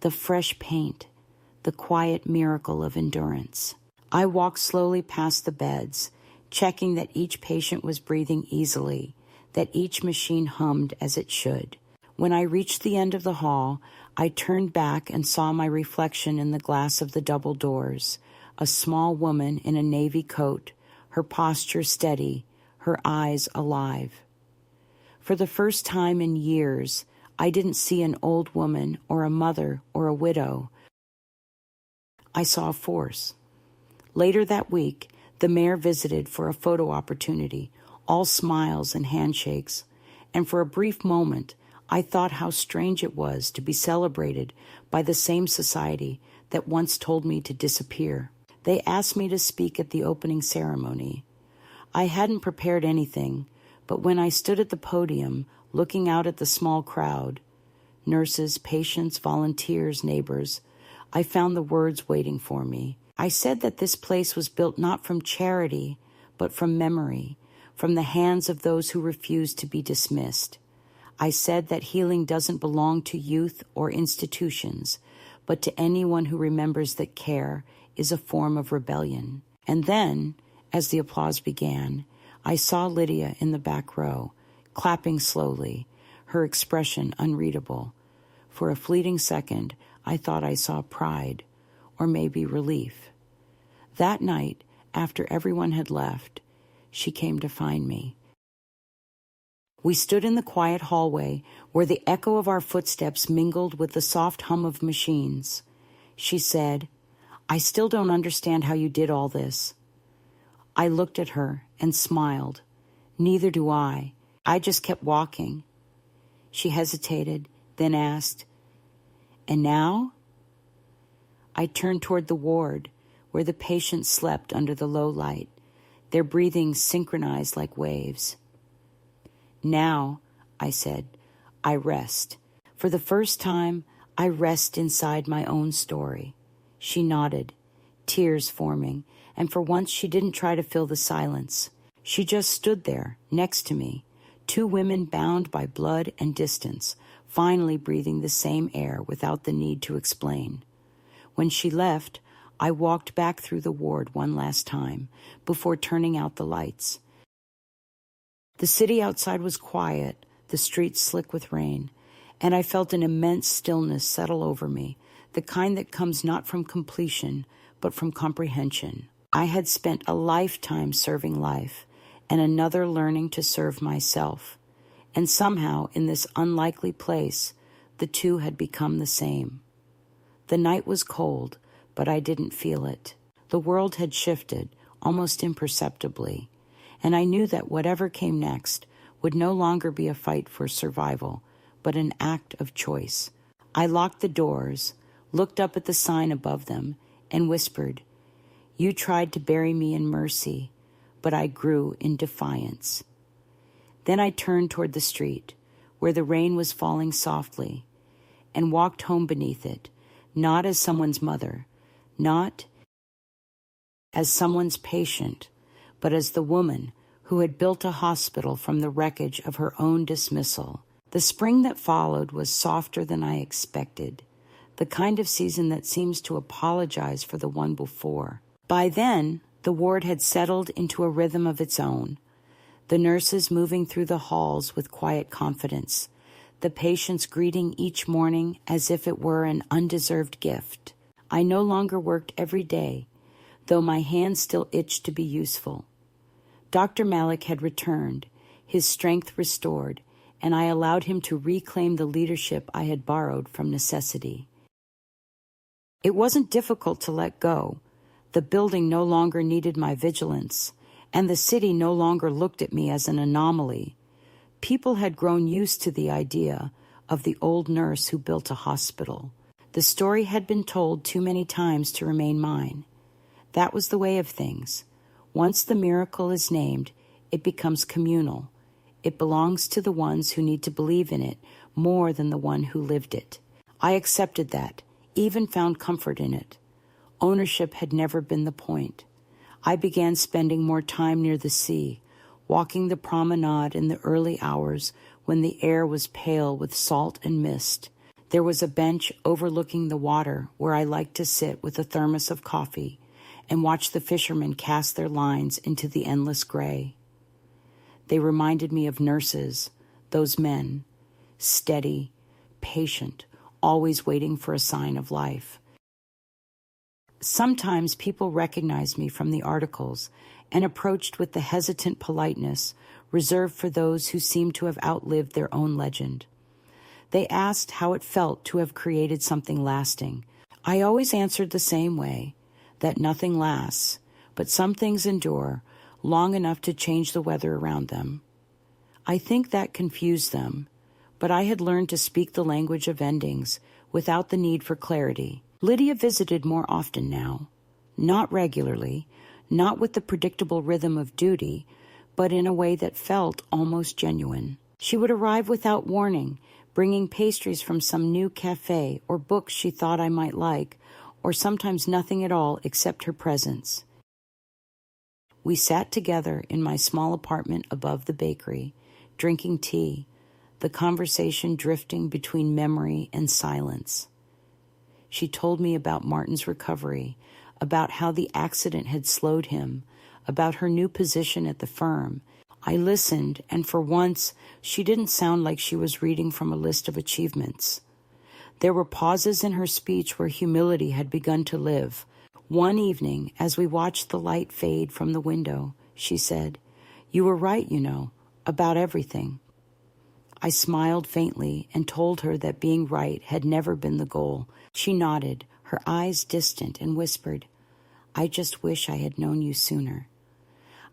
the fresh paint, the quiet miracle of endurance. I walked slowly past the beds, checking that each patient was breathing easily, that each machine hummed as it should. When I reached the end of the hall, I turned back and saw my reflection in the glass of the double doors, a small woman in a navy coat, her posture steady, her eyes alive. For the first time in years, I didn't see an old woman or a mother or a widow. I saw a force. Later that week, the mayor visited for a photo opportunity, all smiles and handshakes, and for a brief moment, I thought how strange it was to be celebrated by the same society that once told me to disappear. They asked me to speak at the opening ceremony. I hadn't prepared anything, but when I stood at the podium, looking out at the small crowd, nurses, patients, volunteers, neighbors, I found the words waiting for me. I said that this place was built not from charity, but from memory, from the hands of those who refused to be dismissed. I said that healing doesn't belong to youth or institutions, but to anyone who remembers that care is a form of rebellion. And then, as the applause began, I saw Lydia in the back row, clapping slowly, her expression unreadable. For a fleeting second, I thought I saw pride, or maybe relief. That night, after everyone had left, she came to find me. We stood in the quiet hallway where the echo of our footsteps mingled with the soft hum of machines. She said, "I still don't understand how you did all this." I looked at her and smiled. "Neither do I. I just kept walking." She hesitated, then asked, "And now?" I turned toward the ward, where the patients slept under the low light, their breathing synchronized like waves. "Now," I said, "I rest. For the first time, I rest inside my own story." She nodded, tears forming, and for once she didn't try to fill the silence. She just stood there, next to me, two women bound by blood and distance, finally breathing the same air without the need to explain. When she left, I walked back through the ward one last time, before turning out the lights. The city outside was quiet, the streets slick with rain, and I felt an immense stillness settle over me, the kind that comes not from completion, but from comprehension. I had spent a lifetime serving life, and another learning to serve myself. And somehow, in this unlikely place, the two had become the same. The night was cold, but I didn't feel it. The world had shifted, almost imperceptibly, and I knew that whatever came next would no longer be a fight for survival, but an act of choice. I locked the doors, looked up at the sign above them, and whispered, "You tried to bury me in mercy, but I grew in defiance." Then I turned toward the street, where the rain was falling softly, and walked home beneath it, not as someone's mother, not as someone's patient, but as the woman who had built a hospital from the wreckage of her own dismissal. The spring that followed was softer than I expected, the kind of season that seems to apologize for the one before. By then, the ward had settled into a rhythm of its own, the nurses moving through the halls with quiet confidence, the patients greeting each morning as if it were an undeserved gift. I no longer worked every day, though my hands still itched to be useful. Dr. Malik had returned, his strength restored, and I allowed him to reclaim the leadership I had borrowed from necessity. It wasn't difficult to let go. The building no longer needed my vigilance, and the city no longer looked at me as an anomaly. People had grown used to the idea of the old nurse who built a hospital. The story had been told too many times to remain mine. That was the way of things. Once the miracle is named, it becomes communal. It belongs to the ones who need to believe in it more than the one who lived it. I accepted that, even found comfort in it. Ownership had never been the point. I began spending more time near the sea, walking the promenade in the early hours when the air was pale with salt and mist. There was a bench overlooking the water where I liked to sit with a thermos of coffee and watch the fishermen cast their lines into the endless gray. They reminded me of nurses, those men, steady, patient, always waiting for a sign of life. Sometimes people recognized me from the articles and approached with the hesitant politeness reserved for those who seemed to have outlived their own legend. They asked how it felt to have created something lasting. I always answered the same way, that nothing lasts, but some things endure long enough to change the weather around them. I think that confused them, but I had learned to speak the language of endings without the need for clarity. Lydia visited more often now, not regularly, not with the predictable rhythm of duty, but in a way that felt almost genuine. She would arrive without warning, bringing pastries from some new cafe or books she thought I might like, or sometimes nothing at all except her presence. We sat together in my small apartment above the bakery, drinking tea, the conversation drifting between memory and silence. She told me about Martin's recovery, about how the accident had slowed him, about her new position at the firm. I listened, and for once, she didn't sound like she was reading from a list of achievements. There were pauses in her speech where humility had begun to live. One evening, as we watched the light fade from the window, she said, "You were right, you know, about everything." I smiled faintly and told her that being right had never been the goal. She nodded, her eyes distant, and whispered, "I just wish I had known you sooner."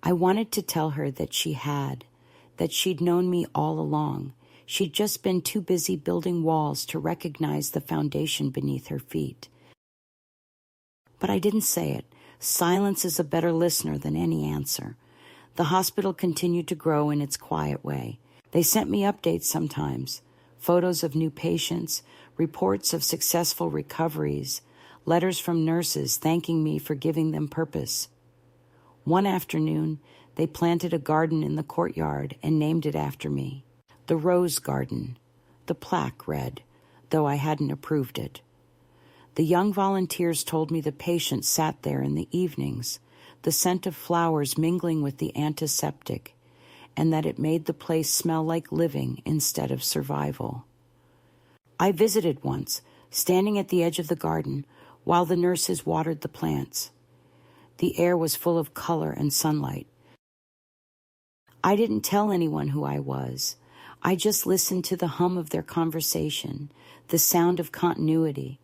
I wanted to tell her that she had, that she'd known me all along. She'd just been too busy building walls to recognize the foundation beneath her feet. But I didn't say it. Silence is a better listener than any answer. The hospital continued to grow in its quiet way. They sent me updates sometimes, photos of new patients, reports of successful recoveries, letters from nurses thanking me for giving them purpose. One afternoon, they planted a garden in the courtyard and named it after me. The Rose Garden, the plaque read, though I hadn't approved it. The young volunteers told me the patients sat there in the evenings, the scent of flowers mingling with the antiseptic, and that it made the place smell like living instead of survival. I visited once, standing at the edge of the garden, while the nurses watered the plants. The air was full of color and sunlight. I didn't tell anyone who I was. I just listened to the hum of their conversation, the sound of continuity,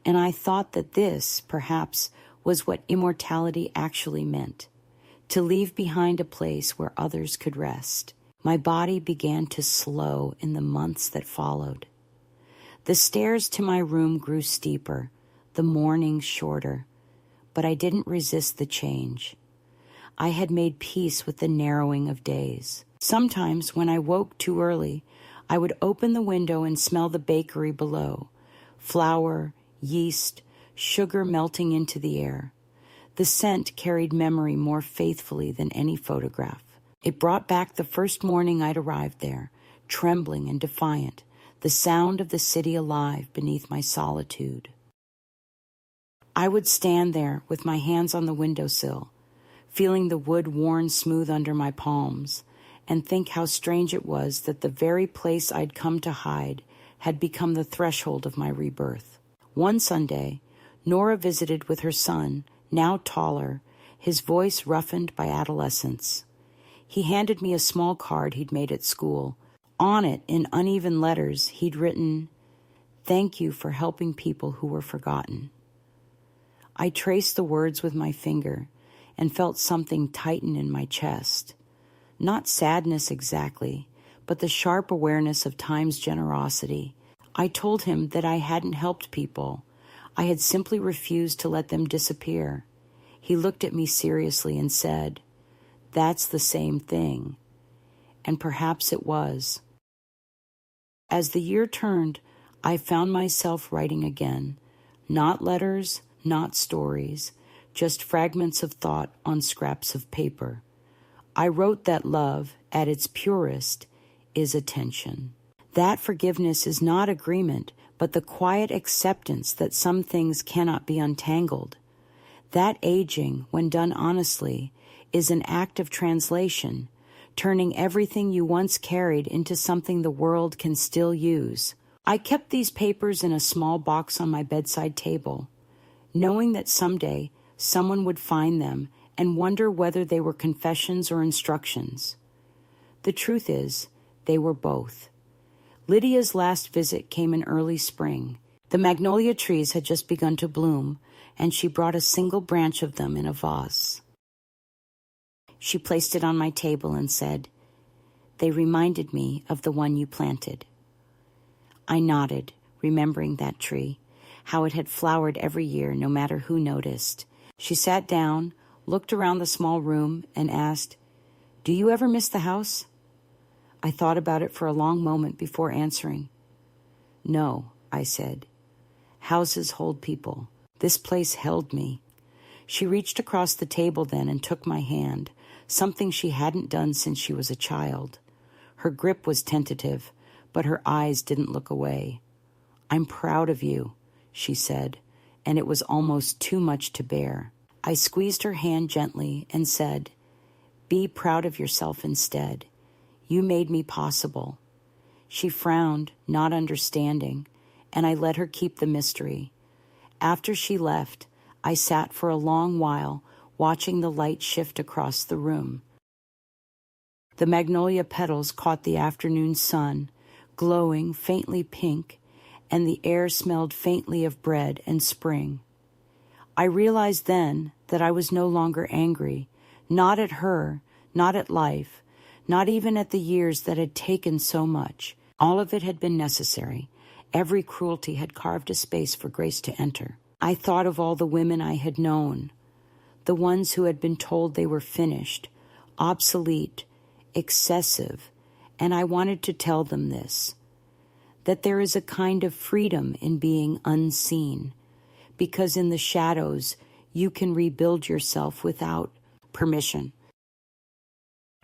and I thought that this, perhaps, was what immortality actually meant, to leave behind a place where others could rest. My body began to slow in the months that followed. The stairs to my room grew steeper, the mornings shorter, but I didn't resist the change. I had made peace with the narrowing of days. Sometimes, when I woke too early, I would open the window and smell the bakery below, flour, yeast, sugar melting into the air. The scent carried memory more faithfully than any photograph. It brought back the first morning I'd arrived there, trembling and defiant, the sound of the city alive beneath my solitude. I would stand there with my hands on the windowsill, feeling the wood worn smooth under my palms, and think how strange it was that the very place I'd come to hide had become the threshold of my rebirth. One Sunday, Nora visited with her son, now taller, his voice roughened by adolescence. He handed me a small card he'd made at school. On it, in uneven letters, he'd written, "Thank you for helping people who were forgotten." I traced the words with my finger and felt something tighten in my chest. Not sadness exactly, but the sharp awareness of time's generosity. I told him that I hadn't helped people. I had simply refused to let them disappear. He looked at me seriously and said, "That's the same thing." And perhaps it was. As the year turned, I found myself writing again. Not letters, not stories, just fragments of thought on scraps of paper. I wrote that love, at its purest, is attention. That forgiveness is not agreement, but the quiet acceptance that some things cannot be untangled. That aging, when done honestly, is an act of translation, turning everything you once carried into something the world can still use. I kept these papers in a small box on my bedside table, knowing that someday someone would find them and wonder whether they were confessions or instructions. The truth is, they were both. Lydia's last visit came in early spring. The magnolia trees had just begun to bloom, and she brought a single branch of them in a vase. She placed it on my table and said, "They reminded me of the one you planted." I nodded, remembering that tree, how it had flowered every year, no matter who noticed. She sat down, looked around the small room, and asked, "Do you ever miss the house?" I thought about it for a long moment before answering. "No," I said. "Houses hold people. This place held me." She reached across the table then and took my hand, something she hadn't done since she was a child. Her grip was tentative, but her eyes didn't look away. "I'm proud of you," she said, and it was almost too much to bear. I squeezed her hand gently and said, "Be proud of yourself instead. You made me possible." She frowned, not understanding, and I let her keep the mystery. After she left, I sat for a long while, watching the light shift across the room. The magnolia petals caught the afternoon sun, glowing faintly pink, and the air smelled faintly of bread and spring. I realized then that I was no longer angry, not at her, not at life, not even at the years that had taken so much. All of it had been necessary. Every cruelty had carved a space for grace to enter. I thought of all the women I had known, the ones who had been told they were finished, obsolete, excessive, and I wanted to tell them this, that there is a kind of freedom in being unseen, because in the shadows you can rebuild yourself without permission.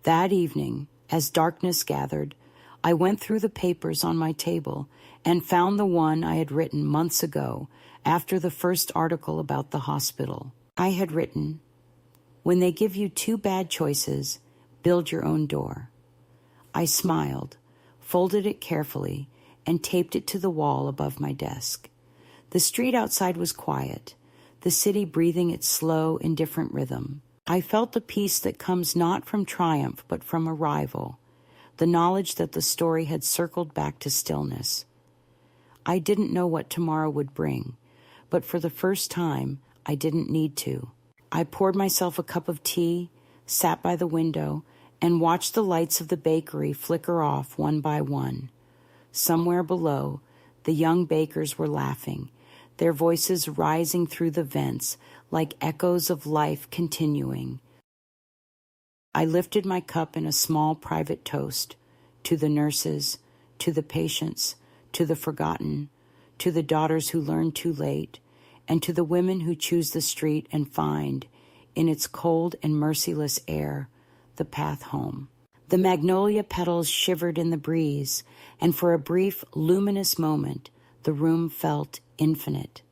That evening, as darkness gathered, I went through the papers on my table and found the one I had written months ago after the first article about the hospital. I had written, "When they give you two bad choices, build your own door." I smiled, folded it carefully, and taped it to the wall above my desk. The street outside was quiet, the city breathing its slow, indifferent rhythm. I felt the peace that comes not from triumph but from arrival, the knowledge that the story had circled back to stillness. I didn't know what tomorrow would bring, but for the first time, I didn't need to. I poured myself a cup of tea, sat by the window, and watched the lights of the bakery flicker off one by one. Somewhere below, the young bakers were laughing, their voices rising through the vents like echoes of life continuing. I lifted my cup in a small private toast to the nurses, to the patients, to the forgotten, to the daughters who learn too late, and to the women who choose the street and find, in its cold and merciless air, the path home. The magnolia petals shivered in the breeze, and for a brief, luminous moment, the room felt infinite.